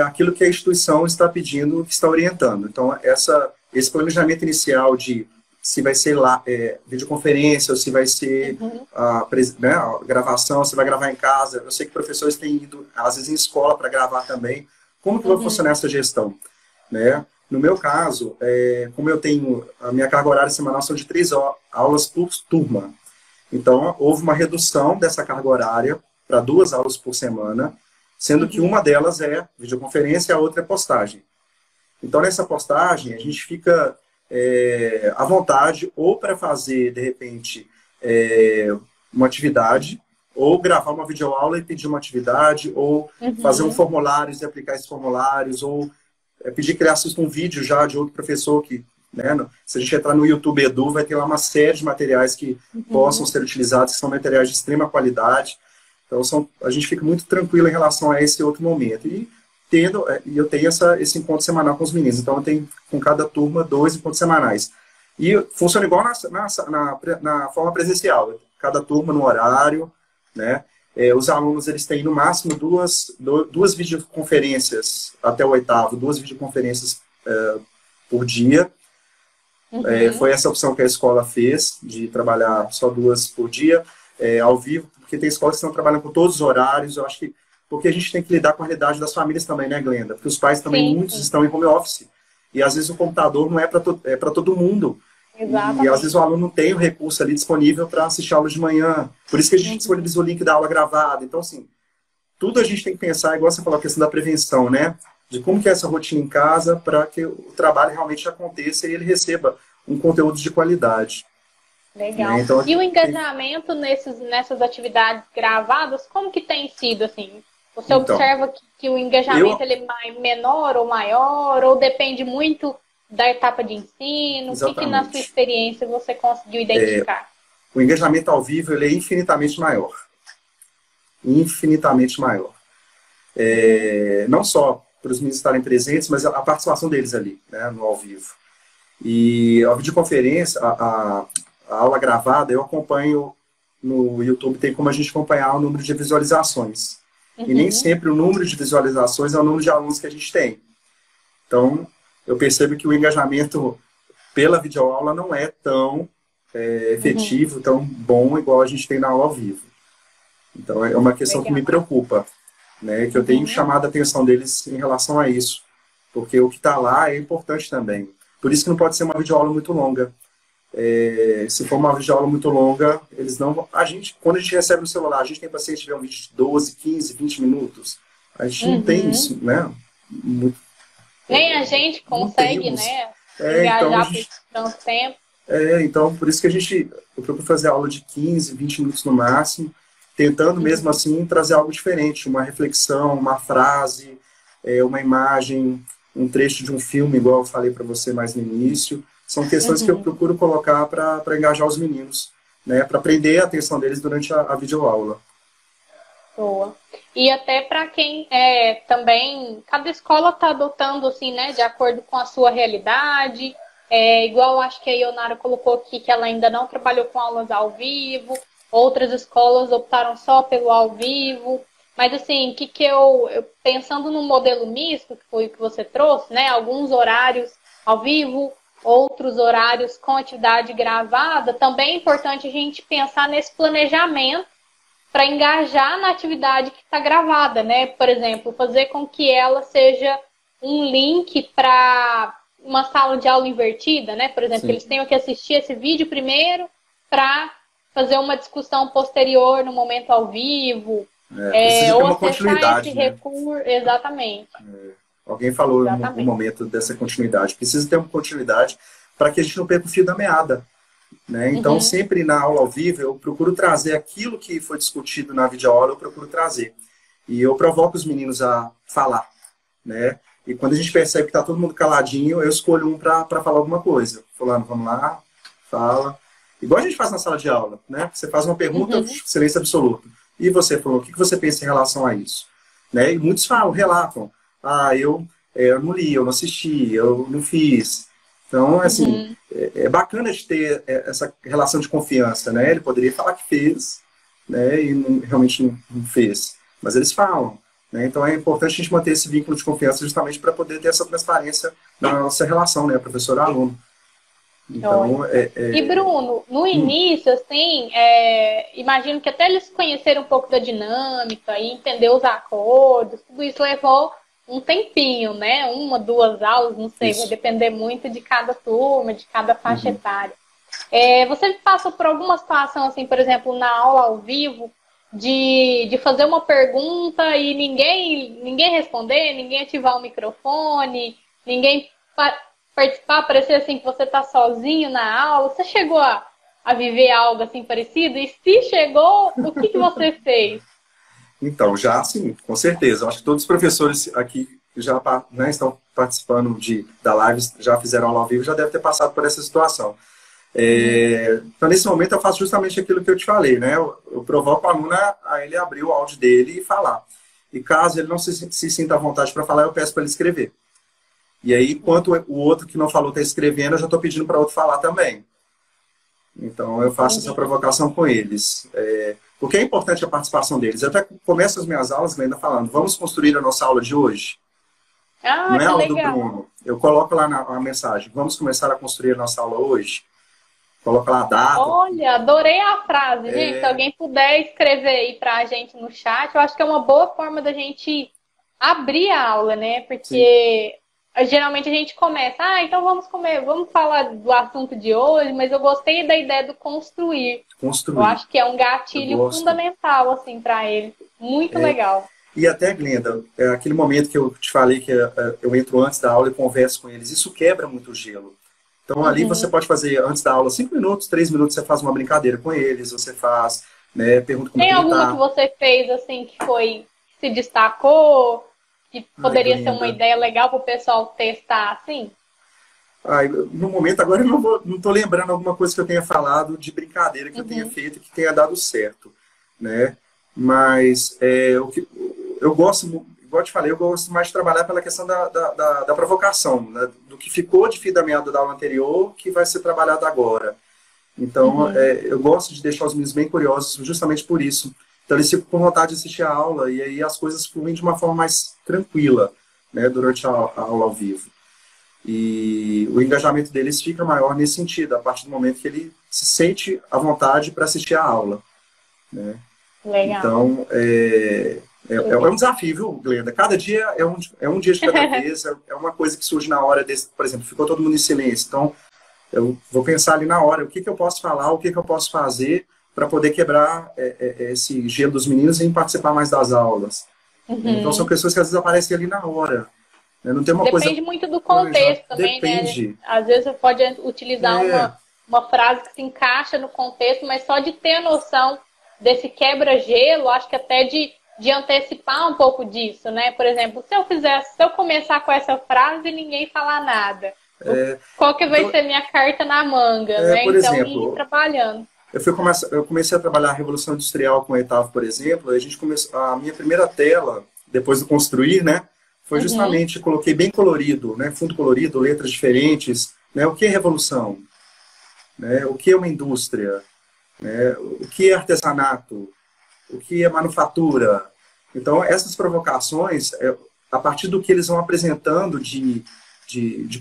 aquilo que a instituição está pedindo, que está orientando. Então, esse planejamento inicial de se vai ser lá, videoconferência, ou se vai ser né, a gravação, se vai gravar em casa. Eu sei que professores têm ido, às vezes, em escola para gravar também. Como que vai funcionar essa gestão? Né? No meu caso, como eu tenho, a minha carga horária semanal são de 3 aulas por turma. Então, houve uma redução dessa carga horária para 2 aulas por semana, sendo que uma delas é videoconferência e a outra é postagem. Então, nessa postagem, a gente fica à vontade ou para fazer, de repente, uma atividade, ou gravar uma videoaula e pedir uma atividade, ou fazer um formulário e aplicar esses formulários, ou pedir que ele assista um vídeo já de outro professor que, né, se a gente entrar no YouTube Edu, vai ter lá uma série de materiais que possam ser utilizados, que são materiais de extrema qualidade. Então, a gente fica muito tranquilo em relação a esse outro momento. E eu tenho esse encontro semanal com os meninos. Então, eu tenho com cada turma 2 encontros semanais. E funciona igual na forma presencial. Cada turma no horário, né? Os alunos, eles têm, no máximo, duas videoconferências até o 8º, 2 videoconferências por dia. Foi essa opção que a escola fez, de trabalhar só 2 por dia, ao vivo, porque tem escolas que estão trabalhando com todos os horários. Eu acho que porque a gente tem que lidar com a realidade das famílias também, né, Glenda? Porque os pais também, muitos estão em home office. E às vezes o computador não é para todo mundo. Exatamente. E às vezes o aluno não tem o recurso ali disponível para assistir a aula de manhã. Por isso que a gente disponibiliza o link da aula gravada. Então, assim, tudo a gente tem que pensar, igual você falou, a questão da prevenção, né? De como que é essa rotina em casa para que o trabalho realmente aconteça e ele receba um conteúdo de qualidade. Legal. Então, e o engajamento nessas atividades gravadas, como que tem sido, assim? Você observa que o engajamento ele é menor ou maior, ou depende muito da etapa de ensino? O que na sua experiência você conseguiu identificar? O engajamento ao vivo ele é infinitamente maior. Infinitamente maior. Não só para os meninos estarem presentes, mas a participação deles ali, né, no ao vivo. E a videoconferência, a aula gravada, eu acompanho no YouTube, tem como a gente acompanhar o número de visualizações. E nem sempre o número de visualizações é o número de alunos que a gente tem. Então, eu percebo que o engajamento pela videoaula não é tão efetivo, tão bom, igual a gente tem na aula ao vivo. Então, é uma questão que me preocupa, né? Que eu tenho chamado a atenção deles em relação a isso. Porque o que está lá é importante também. Por isso que não pode ser uma videoaula muito longa. Se for uma videoaula muito longa, eles não vão... Quando a gente recebe no celular, a gente tem paciente que vê um vídeo de 12, 15, 20 minutos. A gente não tem isso, né? Nem a gente consegue, né? Engajar por tanto tempo. Então, por isso que eu procuro fazer aula de 15, 20 minutos no máximo, tentando mesmo assim trazer algo diferente, uma reflexão, uma frase, uma imagem, um trecho de um filme, igual eu falei para você mais no início. São questões que eu procuro colocar para engajar os meninos, né? Para prender a atenção deles durante a videoaula. Boa. E até para quem também, cada escola está adotando, assim, né, de acordo com a sua realidade. Igual acho que a Ionara colocou aqui que ela ainda não trabalhou com aulas ao vivo. Outras escolas optaram só pelo ao vivo. Mas assim, eu pensando no modelo misto, que foi o que você trouxe, né? Alguns horários ao vivo, outros horários com atividade gravada, também é importante a gente pensar nesse planejamento para engajar na atividade que está gravada, né? Por exemplo, fazer com que ela seja um link para uma sala de aula invertida, né? Por exemplo, que eles tenham que assistir esse vídeo primeiro para fazer uma discussão posterior no momento ao vivo. Precisa ter uma continuidade, esse recurso. Exatamente. Alguém falou no momento dessa continuidade. Precisa ter uma continuidade para que a gente não perca o fio da meada. Né? Então, sempre na aula ao vivo, eu procuro trazer aquilo que foi discutido na videoaula, eu procuro trazer. E eu provoco os meninos a falar. Né? E quando a gente percebe que está todo mundo caladinho, eu escolho um para falar alguma coisa. Fulano, vamos lá, fala. Igual a gente faz na sala de aula. Né? Você faz uma pergunta, silêncio absoluto. E você falou, o que você pensa em relação a isso? Né? E muitos relatam. Eu não li, eu não assisti, eu não fiz. Então, assim, é bacana de ter essa relação de confiança, né? Ele poderia falar que fez, né? E realmente não fez. Mas eles falam, né? Então, é importante a gente manter esse vínculo de confiança justamente para poder ter essa transparência na nossa relação, né? Professor-aluno. Então, E Bruno, no início, assim, imagino que até eles conheceram um pouco da dinâmica e entender os acordos, tudo isso levou um tempinho, né? Uma, duas aulas, não sei, vai isso. depender muito de cada turma, de cada faixa Uhum. etária. Você passou por alguma situação, assim, por exemplo, na aula ao vivo, de fazer uma pergunta e ninguém responder, ninguém ativar o microfone, ninguém participar, parecer assim que você está sozinho na aula. Você chegou a viver algo assim parecido? E se chegou, o que você fez? Então, já sim, com certeza. Eu acho que todos os professores aqui que já, né, estão participando da live, já fizeram aula ao vivo, já devem ter passado por essa situação. Então, nesse momento, eu faço justamente aquilo que eu te falei, né? Eu provoco o aluno a ele abrir o áudio dele e falar. E caso ele não se sinta à vontade para falar, eu peço para ele escrever. E aí, enquanto o outro que não falou está escrevendo, eu já estou pedindo para o outro falar também. Então, eu faço essa provocação com eles. Porque é importante a participação deles. Eu até começo as minhas aulas ainda falando, vamos construir a nossa aula de hoje. Ah, Não é a que aula do legal. Bruno. Eu coloco lá na mensagem, vamos começar a construir a nossa aula hoje. Coloca lá a data. Olha, adorei a frase, gente. Se alguém puder escrever aí pra gente no chat, eu acho que é uma boa forma da gente abrir a aula, né? Porque geralmente a gente começa, então vamos falar do assunto de hoje, mas eu gostei da ideia do construir. Eu Construir. acho que é um Eu gatilho gosto. fundamental, assim, para ele. Muito legal. E até, Glenda, aquele momento que eu te falei que eu entro antes da aula e converso com eles, isso quebra muito o gelo. Então, ali você pode fazer, antes da aula, 5 minutos, 3 minutos, você faz uma brincadeira com eles, você faz, né, pergunta como Tem que ele alguma que tá. você fez, assim, que se destacou, que poderia ser uma Glenda. ideia legal para o pessoal testar, assim? No momento, agora eu não tô lembrando alguma coisa que eu tenha falado de brincadeira que eu tenha feito que tenha dado certo, né? Mas eu gosto, igual eu te falei, eu gosto mais de trabalhar pela questão da provocação, né? Do que ficou de fio da meada da aula anterior, que vai ser trabalhado agora. Então, eu gosto de deixar os meninos bem curiosos justamente por isso. Então, eles ficam com vontade de assistir a aula e aí as coisas fluem de uma forma mais tranquila, né, durante a aula ao vivo. E o engajamento deles fica maior nesse sentido, a partir do momento que ele se sente à vontade para assistir a aula, né? Legal. Então, é um desafio, viu, Glenda? Cada dia é um dia de cada vez, é uma coisa que surge na hora desse, por exemplo, ficou todo mundo em silêncio, então eu vou pensar ali na hora, o que eu posso falar, o que eu posso fazer para poder quebrar esse gelo dos meninos e participar mais das aulas. Então, são pessoas que às vezes aparecem ali na hora. Não tem uma Depende coisa muito do contexto também, Depende. né? Às vezes você pode utilizar uma frase que se encaixa no contexto, mas só de ter a noção desse quebra-gelo, acho que até de antecipar um pouco disso, né? Por exemplo, se eu começar com essa frase e ninguém falar nada, qual que vai ser minha carta na manga, né? Por então, exemplo, ir trabalhando. Eu comecei a trabalhar a Revolução Industrial com o Etavo, por exemplo, a minha primeira tela, depois do construir, né? Foi justamente, coloquei bem colorido, né? Fundo colorido, letras diferentes, né? O que é revolução? Né? O que é uma indústria? Né? O que é artesanato? O que é manufatura? Então, essas provocações, a partir do que eles vão apresentando de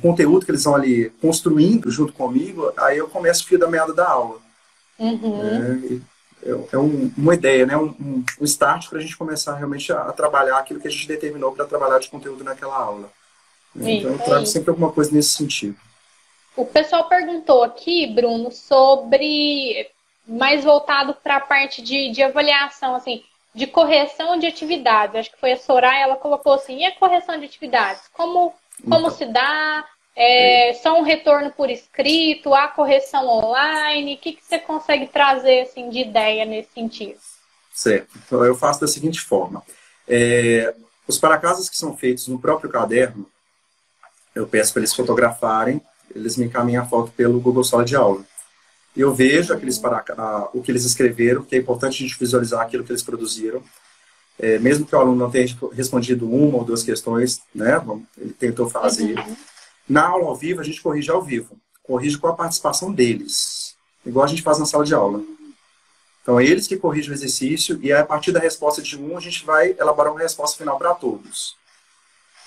conteúdo que eles vão ali construindo junto comigo, aí eu começo o fio da meada da aula. Uma ideia, né? um start para a gente começar realmente a trabalhar aquilo que a gente determinou para trabalhar de conteúdo naquela aula. Então, eu trago sempre alguma coisa nesse sentido. O pessoal perguntou aqui, Bruno, sobre mais voltado para a parte de avaliação, assim, de correção de atividades. Acho que foi a Soraya, ela colocou assim, e a correção de atividades? Como se dá? Só um retorno por escrito? Há correção online? O que você consegue trazer assim, de ideia nesse sentido? Certo. Então, eu faço da seguinte forma. Os para-casas que são feitos no próprio caderno, eu peço para eles fotografarem, eles me encaminham a foto pelo Google Sala de Aula. E eu vejo o que eles escreveram, que é importante a gente visualizar aquilo que eles produziram. Mesmo que o aluno não tenha respondido uma ou duas questões, né, ele tentou fazer. Na aula ao vivo, a gente corrige ao vivo. Corrige com a participação deles. Igual a gente faz na sala de aula. Então, é eles que corrigem o exercício e a partir da resposta de um, a gente vai elaborar uma resposta final para todos.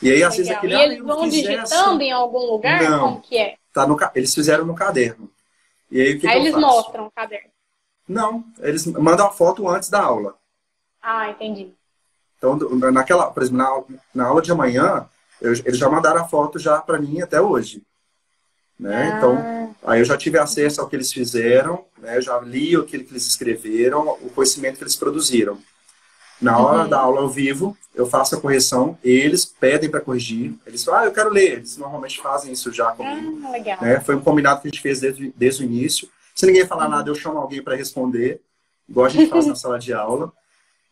E aí, às vezes, e eles vão digitando em algum lugar? Não. Como que é? eles fizeram no caderno. E aí o que Aí que eu eles faço? mostram o caderno. Não, eles mandam a foto antes da aula. Ah, entendi. Então, por exemplo, na aula de amanhã, eles já mandaram a foto já para mim até hoje. Né? Então, Ah, aí eu já tive acesso ao que eles fizeram, né? Eu já li aquilo que eles escreveram, o conhecimento que eles produziram. Na hora da aula ao vivo, eu faço a correção, eles pedem para corrigir, eles falam, eu quero ler, eles normalmente fazem isso já comigo. legal. Né? Foi um combinado que a gente fez desde o início. Se ninguém falar nada, eu chamo alguém para responder, igual a gente faz na sala de aula.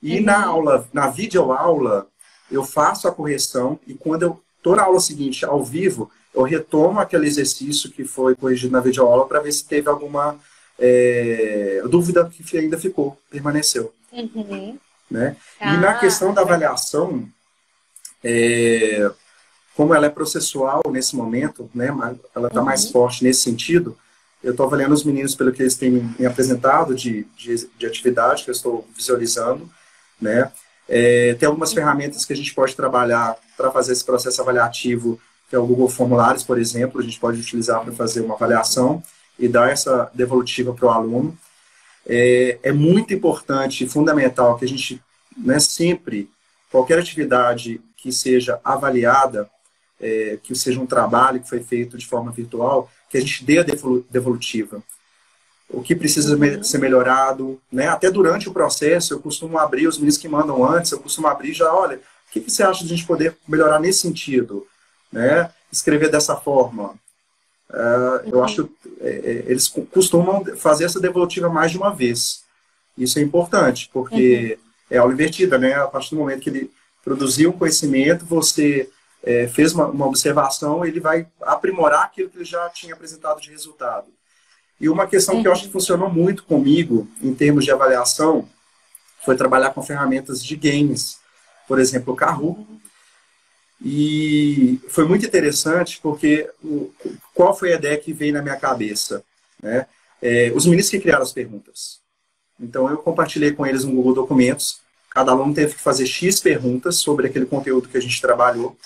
E na videoaula, eu faço a correção e quando eu estou na aula seguinte, ao vivo, eu retomo aquele exercício que foi corrigido na videoaula para ver se teve alguma dúvida que ainda permaneceu. Né? E na questão da avaliação, como ela é processual nesse momento, né, ela está mais forte nesse sentido, eu estou avaliando os meninos pelo que eles têm me apresentado de atividade que eu estou visualizando. Né? Tem algumas ferramentas que a gente pode trabalhar para fazer esse processo avaliativo, que é o Google Formulários, por exemplo, a gente pode utilizar para fazer uma avaliação e dar essa devolutiva para o aluno. É muito importante e fundamental que a gente, né, sempre, qualquer atividade que seja avaliada, que seja um trabalho que foi feito de forma virtual, que a gente dê a devolutiva. O que precisa ser melhorado, né? Até durante o processo, eu costumo abrir, os meninos que mandam antes, eu costumo abrir já, olha, o que você acha de a gente poder melhorar nesse sentido? Né? Escrever dessa forma. Eu acho que eles costumam fazer essa devolutiva mais de uma vez. Isso é importante, porque é aula invertida, né? A partir do momento que ele produziu um conhecimento, você fez uma observação, ele vai aprimorar aquilo que ele já tinha apresentado de resultado. E uma questão que eu acho que funcionou muito comigo, em termos de avaliação, foi trabalhar com ferramentas de games. Por exemplo, o Kahoot. E foi muito interessante, porque qual foi a ideia que veio na minha cabeça? Né? Os meninos que criaram as perguntas. Então, eu compartilhei com eles um Google Documentos. Cada aluno teve que fazer X perguntas sobre aquele conteúdo que a gente trabalhou.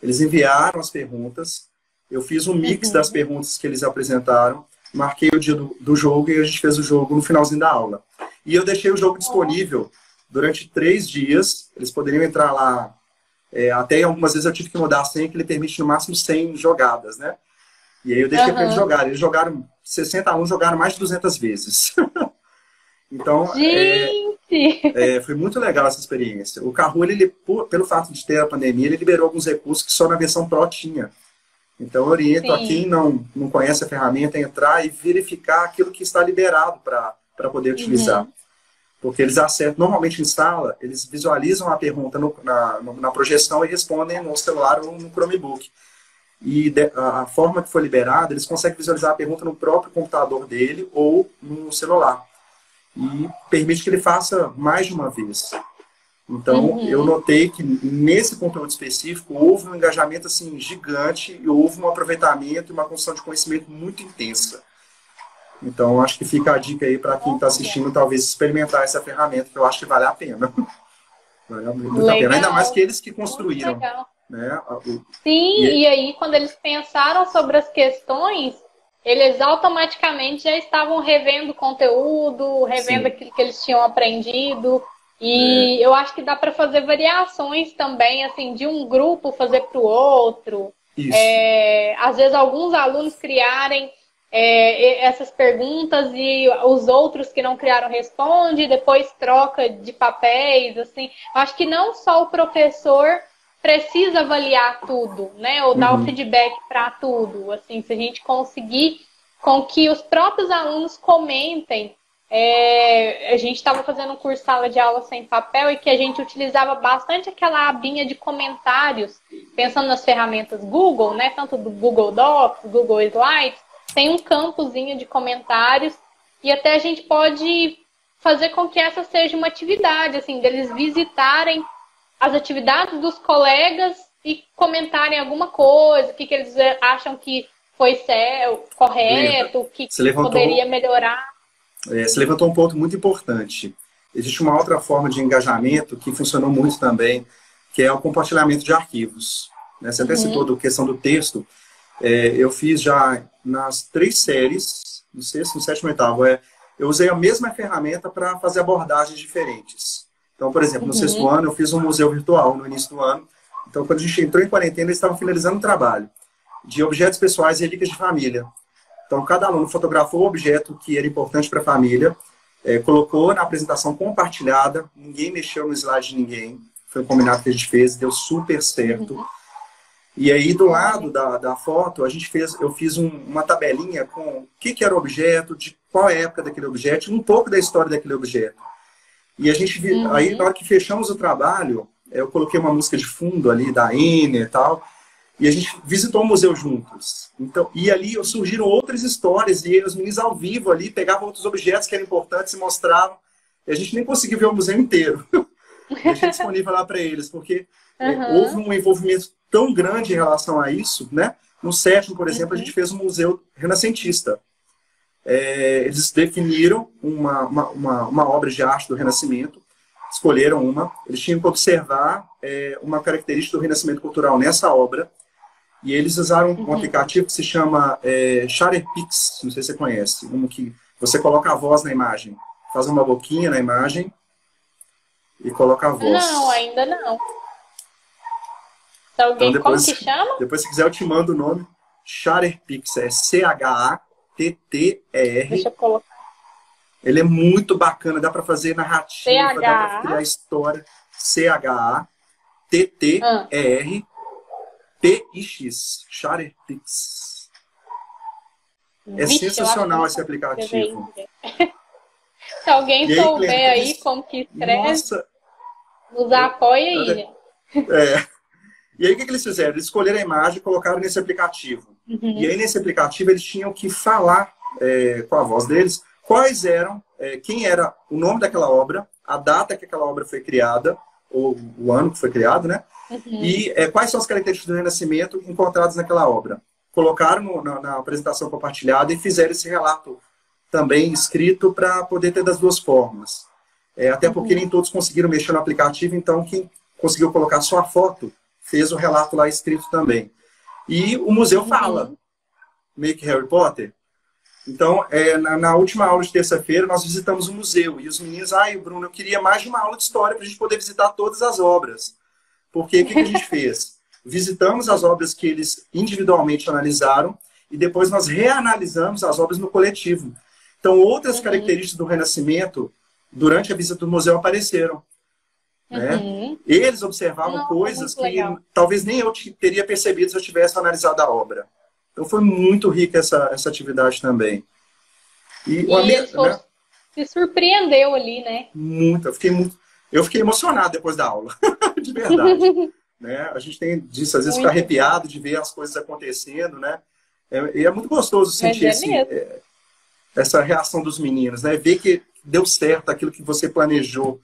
Eles enviaram as perguntas. Eu fiz um mix das perguntas que eles apresentaram. Marquei o dia do jogo e a gente fez o jogo no finalzinho da aula. E eu deixei o jogo disponível durante 3 dias. Eles poderiam entrar lá. Até algumas vezes eu tive que mudar a senha, que ele permite no máximo 100 jogadas, né? E aí eu deixei para eles jogarem. Eles jogaram, 60 alunos jogaram mais de 200 vezes. Então, foi muito legal essa experiência. O Kahoot, pelo fato de ter a pandemia, ele liberou alguns recursos que só na versão Pro tinha. Então, eu oriento a quem não conhece a ferramenta a entrar e verificar aquilo que está liberado para poder utilizar. Porque eles acertam, normalmente em sala, eles visualizam a pergunta na projeção e respondem no celular ou no Chromebook. E a forma que foi liberada, eles conseguem visualizar a pergunta no próprio computador dele ou no celular. E permite que ele faça mais de uma vez. Então, eu notei que nesse conteúdo específico houve um engajamento assim, gigante e houve um aproveitamento e uma construção de conhecimento muito intensa. Então, acho que fica a dica aí para quem está assistindo, talvez experimentar essa ferramenta, que eu acho que vale a pena. Vale muito a pena. Ainda mais que eles que construíram. Né? Sim, e aí quando eles pensaram sobre as questões, eles automaticamente já estavam revendo o conteúdo, revendo aquilo que eles tinham aprendido. E eu acho que dá para fazer variações também, assim, de um grupo fazer para o outro. Às vezes alguns alunos criarem essas perguntas e os outros que não criaram respondem, depois troca de papéis, assim. Eu acho que não só o professor precisa avaliar tudo, né? Ou dar o feedback para tudo. Assim, se a gente conseguir com que os próprios alunos comentem. A gente estava fazendo um curso sala de aula sem papel e que a gente utilizava bastante aquela abinha de comentários, pensando nas ferramentas Google, né? Tanto do Google Docs, Google Slides, tem um campozinho de comentários e até a gente pode fazer com que essa seja uma atividade, assim, deles visitarem as atividades dos colegas e comentarem alguma coisa, o que eles acham que foi correto, o que poderia melhorar. Você levantou um ponto muito importante. Existe uma outra forma de engajamento que funcionou muito também, que é o compartilhamento de arquivos. Né? Você até citou a questão do texto. Eu fiz já nas 3 séries, no sexto, no sétimo e oitavo. Eu usei a mesma ferramenta para fazer abordagens diferentes. Então, por exemplo, no sexto ano eu fiz um museu virtual no início do ano. Então, quando a gente entrou em quarentena, eles estavam finalizando o trabalho de objetos pessoais e relíquias de família. Então, cada aluno fotografou o objeto que era importante para a família, colocou na apresentação compartilhada, ninguém mexeu no slide de ninguém. Foi um combinado que a gente fez, deu super certo. E aí, do lado da foto, eu fiz uma tabelinha com o que era o objeto, de qual é a época daquele objeto, um pouco da história daquele objeto. E a gente aí, na hora que fechamos o trabalho, eu coloquei uma música de fundo ali, da Enya e tal, e a gente visitou o museu juntos. Então, e ali surgiram outras histórias, e os meninos ao vivo ali pegavam outros objetos que eram importantes e mostravam. E a gente nem conseguiu ver o museu inteiro. Deixei disponível lá para eles, porque houve um envolvimento tão grande em relação a isso, né? No sétimo, por exemplo, a gente fez um museu renascentista. Eles definiram uma obra de arte do Renascimento, escolheram uma, eles tinham que observar uma característica do Renascimento cultural nessa obra, e eles usaram um aplicativo que se chama Shutterpix, não sei se você conhece, um que você coloca a voz na imagem, faz uma boquinha na imagem e coloca a voz. Não, ainda não. Se alguém, então, depois, como que chama? Depois, se quiser, eu te mando o nome. Shutterpix, Chatter. Deixa eu colocar. Ele é muito bacana, dá para fazer narrativa, dá para criar história. Chatterpix. Shutterpix. Sensacional esse aplicativo. Se alguém souber aí como que escreve, nos apoia aí. E aí, o que eles fizeram? Eles escolheram a imagem e colocaram nesse aplicativo. E aí, nesse aplicativo, eles tinham que falar com a voz deles quais eram, quem era o nome daquela obra, a data que aquela obra foi criada, ou o ano que foi criado, né? E quais são as características do Renascimento encontradas naquela obra. Colocaram na apresentação compartilhada e fizeram esse relato também escrito para poder ter das duas formas. Até porque nem todos conseguiram mexer no aplicativo, então quem conseguiu colocar só a foto fez o relato lá escrito também. E o museu fala, meio que Harry Potter. Então, na última aula de terça-feira, nós visitamos o museu. E os meninos, Bruno, eu queria mais de uma aula de história para a gente poder visitar todas as obras. Porque o que a gente fez? Visitamos as obras que eles individualmente analisaram e depois nós reanalisamos as obras no coletivo. Então, outras características do Renascimento, durante a visita do museu, apareceram. Né? Eles observavam coisas que talvez nem eu teria percebido se eu tivesse analisado a obra. Então foi muito rica essa atividade também. E se surpreendeu ali, né? Muito. Eu fiquei emocionado depois da aula, de verdade. Né? A gente tem disso, às vezes fica arrepiado de ver as coisas acontecendo, né? E é muito gostoso sentir essa reação dos meninos, né? Ver que deu certo aquilo que você planejou.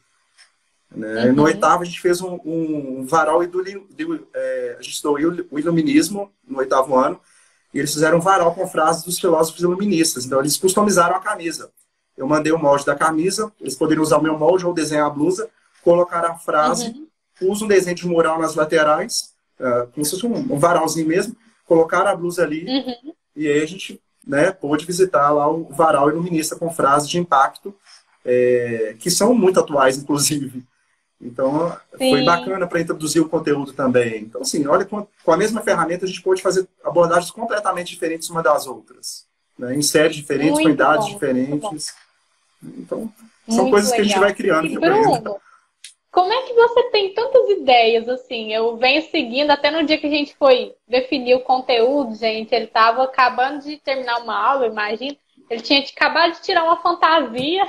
Né? No oitavo a gente fez um varal, a gente estudou o iluminismo no oitavo ano, e eles fizeram um varal com frases dos filósofos iluministas. Então eles customizaram a camisa. Eu mandei o molde da camisa, eles poderiam usar o meu molde ou desenhar a blusa, colocar a frase, usa um desenho de mural nas laterais, como se fosse um varalzinho mesmo, colocar a blusa ali, e aí a gente, né, pôde visitar lá o varal iluminista com frases de impacto, que são muito atuais, inclusive. Então, foi bacana para introduzir o conteúdo também. Então, assim, olha, com a mesma ferramenta a gente pode fazer abordagens completamente diferentes uma das outras. Né? Em séries diferentes, muito com idades diferentes. Então, são muito coisas legal. Que a gente vai criando. E, Bruno, como é que você tem tantas ideias, assim? Eu venho seguindo, até no dia que a gente foi definir o conteúdo, gente, ele estava acabando de terminar uma aula, imagina. Ele tinha acabado de tirar uma fantasia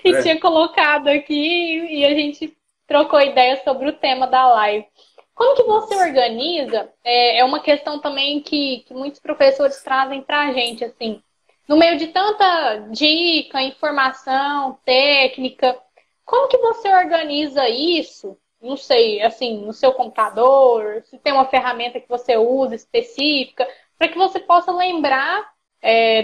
e tinha colocado aqui e a gente trocou ideias sobre o tema da live. Como que você organiza? É uma questão também que muitos professores trazem pra gente, assim. No meio de tanta dica, informação, técnica, como que você organiza isso? Não sei, assim, no seu computador, se tem uma ferramenta que você usa específica, para que você possa lembrar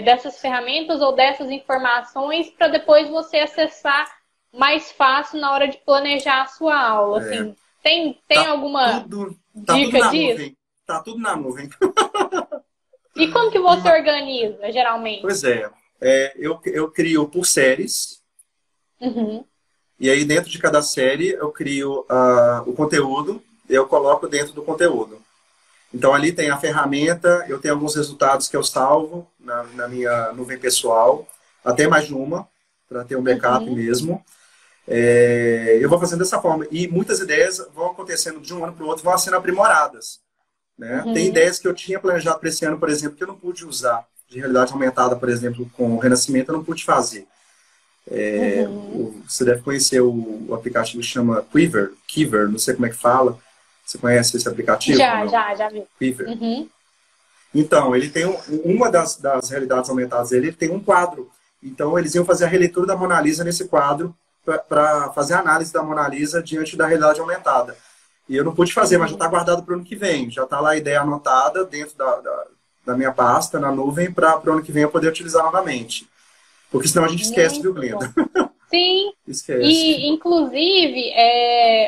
dessas ferramentas ou dessas informações para depois você acessar mais fácil na hora de planejar a sua aula. Assim, tem alguma dica disso? Tá tudo na nuvem. E como que você organiza, geralmente? Pois é, eu crio por séries, Uhum. e aí dentro de cada série eu crio o conteúdo, eu coloco dentro do conteúdo. Então ali tem a ferramenta, eu tenho alguns resultados que eu salvo na minha nuvem pessoal, até mais de uma, para ter um backup mesmo. Eu vou fazendo dessa forma. E muitas ideias vão acontecendo de um ano para o outro, vão sendo aprimoradas. Né? Tem ideias que eu tinha planejado para esse ano, por exemplo, que eu não pude usar. De realidade aumentada, por exemplo, com o Renascimento, eu não pude fazer. Você deve conhecer o aplicativo que chama Quiver, não sei como é que fala. Você conhece esse aplicativo? Já vi. Quiver. Então, ele tem uma das realidades aumentadas dele, ele tem um quadro. Então, eles iam fazer a releitura da Mona Lisa nesse quadro para fazer a análise da Mona Lisa diante da realidade aumentada. E eu não pude fazer, mas já está guardado para o ano que vem. Já está lá a ideia anotada dentro da minha pasta, na nuvem, para o ano que vem eu poder utilizar novamente. Porque senão a gente esquece, viu, Glenda? Sim. Esquece. E, inclusive,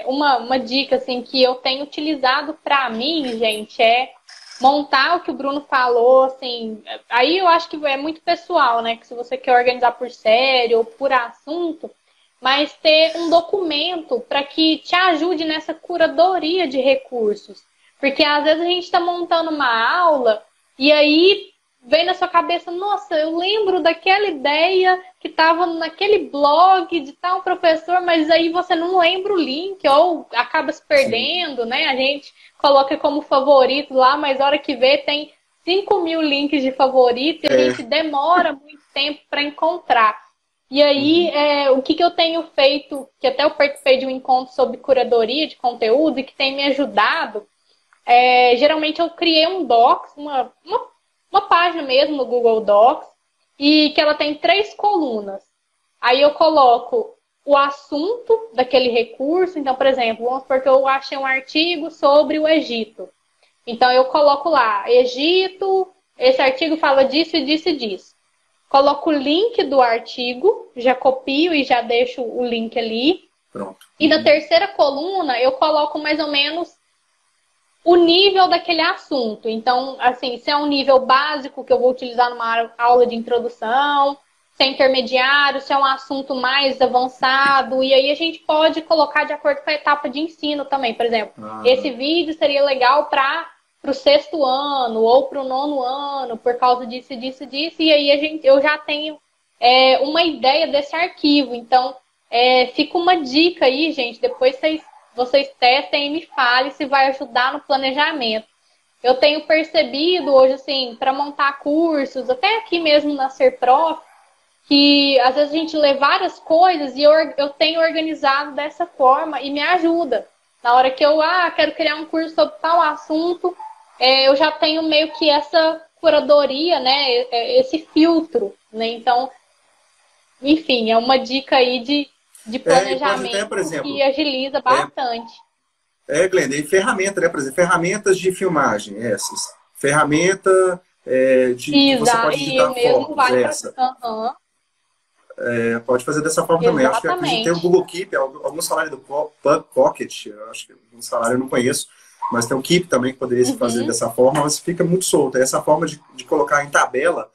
uma dica assim, que eu tenho utilizado para mim, gente, é montar o que o Bruno falou, assim. Aí eu acho que é muito pessoal, né? Que se você quer organizar por série ou por assunto, mas ter um documento para que te ajude nessa curadoria de recursos. Porque às vezes a gente está montando uma aula e aí vem na sua cabeça, nossa, eu lembro daquela ideia que estava naquele blog de tal professor, mas aí você não lembra o link ou acaba se perdendo, né? A gente coloca como favorito lá, mas a hora que vê tem 5.000 links de favorito e a gente demora muito tempo para encontrar. E aí, o que eu tenho feito, que até eu participei de um encontro sobre curadoria de conteúdo e que tem me ajudado, geralmente eu criei um Docs, uma página mesmo no Google Docs, e que ela tem 3 colunas. Aí eu coloco o assunto daquele recurso. Então, por exemplo, vamos supor que eu achei um artigo sobre o Egito. Então, eu coloco lá, Egito, esse artigo fala disso e disso e disso. Coloco o link do artigo, já copio e já deixo o link ali. Pronto. E na terceira coluna, eu coloco mais ou menos o nível daquele assunto. Então, assim, se é um nível básico que eu vou utilizar numa aula de introdução, se é intermediário, se é um assunto mais avançado, e aí a gente pode colocar de acordo com a etapa de ensino também. Por exemplo, esse vídeo seria legal para o 6º ano ou para o 9º ano, por causa disso, disso, disso, e aí eu já tenho uma ideia desse arquivo. Então, fica uma dica aí, gente, depois vocês testem e me falem se vai ajudar no planejamento. Eu tenho percebido hoje, assim, para montar cursos, até aqui mesmo na Serprof, que às vezes a gente lê várias coisas e eu tenho organizado dessa forma e me ajuda. Na hora que eu quero criar um curso sobre tal assunto, eu já tenho meio que essa curadoria, né? Esse filtro, né? Então, enfim, é uma dica aí de planejamento até, por exemplo, que agiliza bastante. Glenda, e ferramenta, né? Por exemplo, ferramentas de filmagem, essas. Ferramenta que você pode editar fotos, pode fazer dessa forma também. Acho que acredito tem o Google Keep, alguns salários do Pocket, acho que um salário eu não conheço, mas tem o Keep também que poderia se fazer dessa forma, mas fica muito solto. Essa forma de colocar em tabela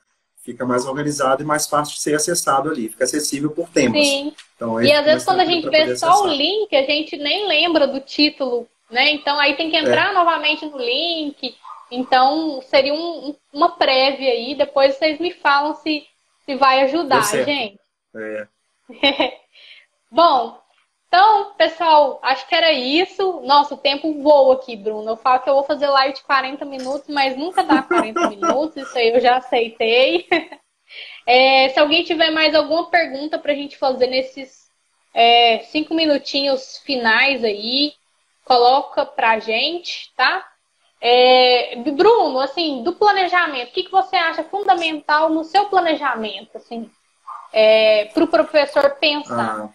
fica mais organizado e mais fácil de ser acessado ali, fica acessível por temas. Sim. Então, e às vezes quando a gente vê só o link, a gente nem lembra do título, né? Então aí tem que entrar novamente no link. Então seria uma prévia aí, depois vocês me falam se vai ajudar, gente. Bom, então, pessoal, acho que era isso. Nossa, o tempo voa aqui, Bruno. Eu falo que eu vou fazer live de 40 minutos, mas nunca dá 40 minutos. Isso aí eu já aceitei. Se alguém tiver mais alguma pergunta pra gente fazer nesses 5 minutinhos finais aí, coloca pra gente, tá? Bruno, assim, do planejamento, o que você acha fundamental no seu planejamento, assim, para o professor pensar?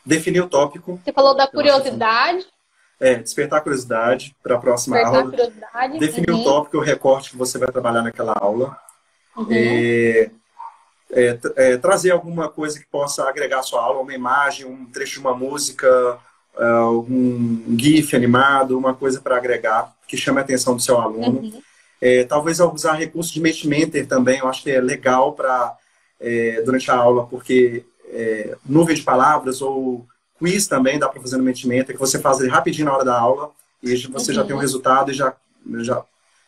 Definir o tópico. Você falou da curiosidade. Despertar a curiosidade para a próxima aula. Definir o tópico, o recorte que você vai trabalhar naquela aula. Trazer alguma coisa que possa agregar à sua aula, uma imagem, um trecho de uma música, algum GIF animado, uma coisa para agregar, que chame a atenção do seu aluno. Talvez usar recurso de Mentimeter também, eu acho que é legal para durante a aula, porque nuvem de palavras ou quiz também dá para fazer no Mentimeter, que você faz ele rapidinho na hora da aula e você já tem um resultado e já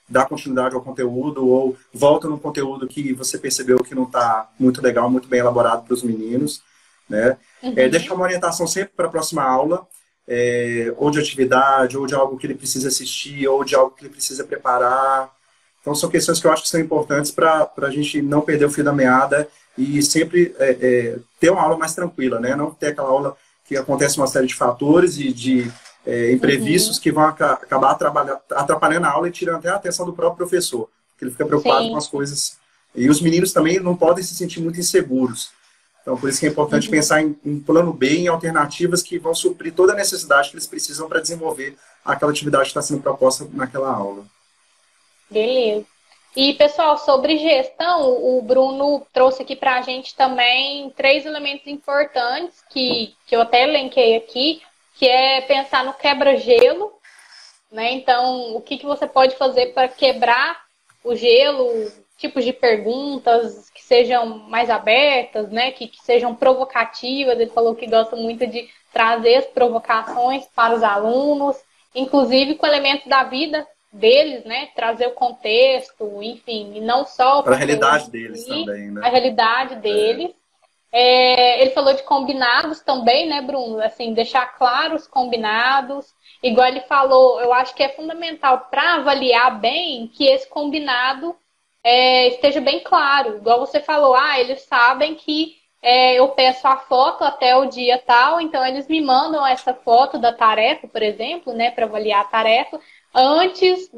dá continuidade ao conteúdo ou volta no conteúdo que você percebeu que não está muito legal, muito bem elaborado para os meninos, né? Deixar uma orientação sempre para a próxima aula, ou de atividade, ou de algo que ele precisa assistir, ou de algo que ele precisa preparar. Então, são questões que eu acho que são importantes para a gente não perder o fio da meada e sempre ter uma aula mais tranquila, né? Não ter aquela aula que acontece uma série de fatores e de imprevistos que vão acabar atrapalhando a aula e tirando até a atenção do próprio professor, porque ele fica preocupado com as coisas. E os meninos também não podem se sentir muito inseguros. Então, por isso que é importante pensar em plano B, em alternativas que vão suprir toda a necessidade que eles precisam para desenvolver aquela atividade que está sendo proposta naquela aula. Beleza. E, pessoal, sobre gestão, o Bruno trouxe aqui para a gente também 3 elementos importantes que eu até elenquei aqui, que é pensar no quebra-gelo, né? Então, o que você pode fazer para quebrar o gelo, tipos de perguntas que sejam mais abertas, né? Que sejam provocativas. Ele falou que gosta muito de trazer as provocações para os alunos, inclusive com elementos da vida deles, né? Trazer o contexto, enfim, e não só para a realidade deles também, né? A realidade deles. Ele falou de combinados também, né, Bruno? Assim, deixar claros os combinados. Igual ele falou, eu acho que é fundamental para avaliar bem que esse combinado esteja bem claro. Igual você falou, eles sabem que eu peço a foto até o dia tal, então eles me mandam essa foto da tarefa, por exemplo, né, para avaliar a tarefa, antes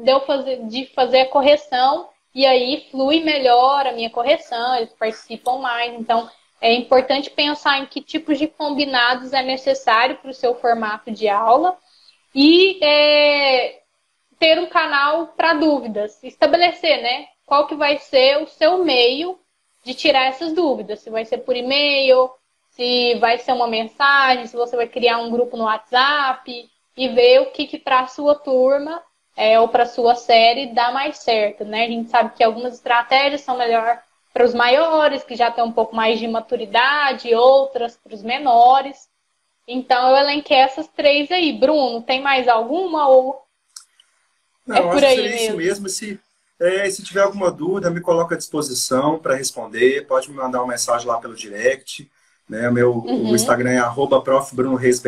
de fazer a correção, e aí flui melhor a minha correção, eles participam mais. Então, é importante pensar em que tipos de combinados é necessário para o seu formato de aula e ter um canal para dúvidas, estabelecer, né, qual que vai ser o seu meio de tirar essas dúvidas, se vai ser por e-mail, se vai ser uma mensagem, se você vai criar um grupo no WhatsApp e ver o que para a sua turma ou para a sua série dá mais certo, né? A gente sabe que algumas estratégias são melhor para os maiores, que já têm um pouco mais de maturidade, outras para os menores. Então, eu elenquei essas 3 aí. Bruno, tem mais alguma ou não, por aí mesmo? Isso mesmo. Se tiver alguma dúvida, me coloca à disposição para responder. Pode me mandar uma mensagem lá pelo direct. Né? O Instagram é @profbrunoreisbh.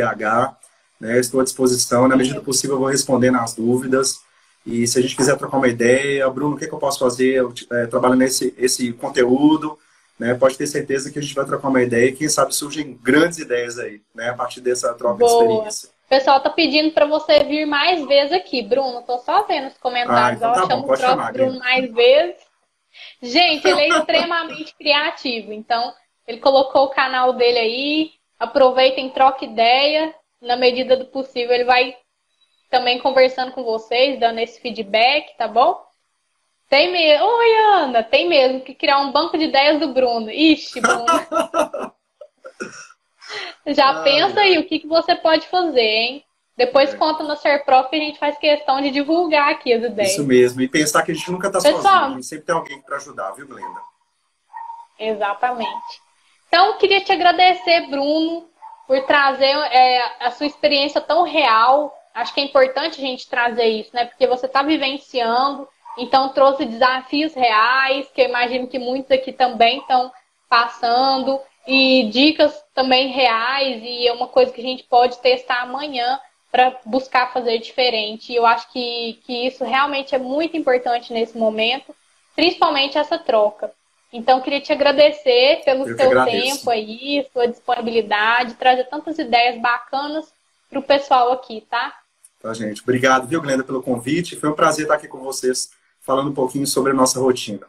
Né? Estou à disposição. Na medida do possível, eu vou responder nas dúvidas. E se a gente quiser trocar uma ideia, Bruno, o que eu posso fazer? Eu trabalho nesse conteúdo. Né? Pode ter certeza que a gente vai trocar uma ideia e quem sabe surgem grandes ideias aí, né? A partir dessa troca de experiência. O pessoal tá pedindo para você vir mais vezes aqui, Bruno. Tô só vendo os comentários. Então tá bom, pode chamar, Bruno mais vezes. Gente, ele é extremamente criativo. Então, ele colocou o canal dele aí. Aproveitem, troca ideia. Na medida do possível, ele vai também conversando com vocês, dando esse feedback, tá bom? Tem mesmo. Oi, Ana, tem mesmo que criar um banco de ideias do Bruno. Ixi, Bruno. Já pensa aí o que você pode fazer, hein? Depois conta no Serprof que a gente faz questão de divulgar aqui as ideias. Isso mesmo. E pensar que a gente nunca está sozinho. A gente sempre tem alguém para ajudar, viu, Glenda? Exatamente. Então, queria te agradecer, Bruno, por trazer a sua experiência tão real. Acho que é importante a gente trazer isso, né? Porque você está vivenciando, então trouxe desafios reais, que eu imagino que muitos aqui também estão passando, e dicas também reais, e é uma coisa que a gente pode testar amanhã para buscar fazer diferente. E eu acho que isso realmente é muito importante nesse momento, principalmente essa troca. Então, queria te agradecer pelo seu tempo aí, sua disponibilidade, trazer tantas ideias bacanas para o pessoal aqui, tá? Tá, gente. Obrigado, viu, Glenda, pelo convite. Foi um prazer estar aqui com vocês, falando um pouquinho sobre a nossa rotina.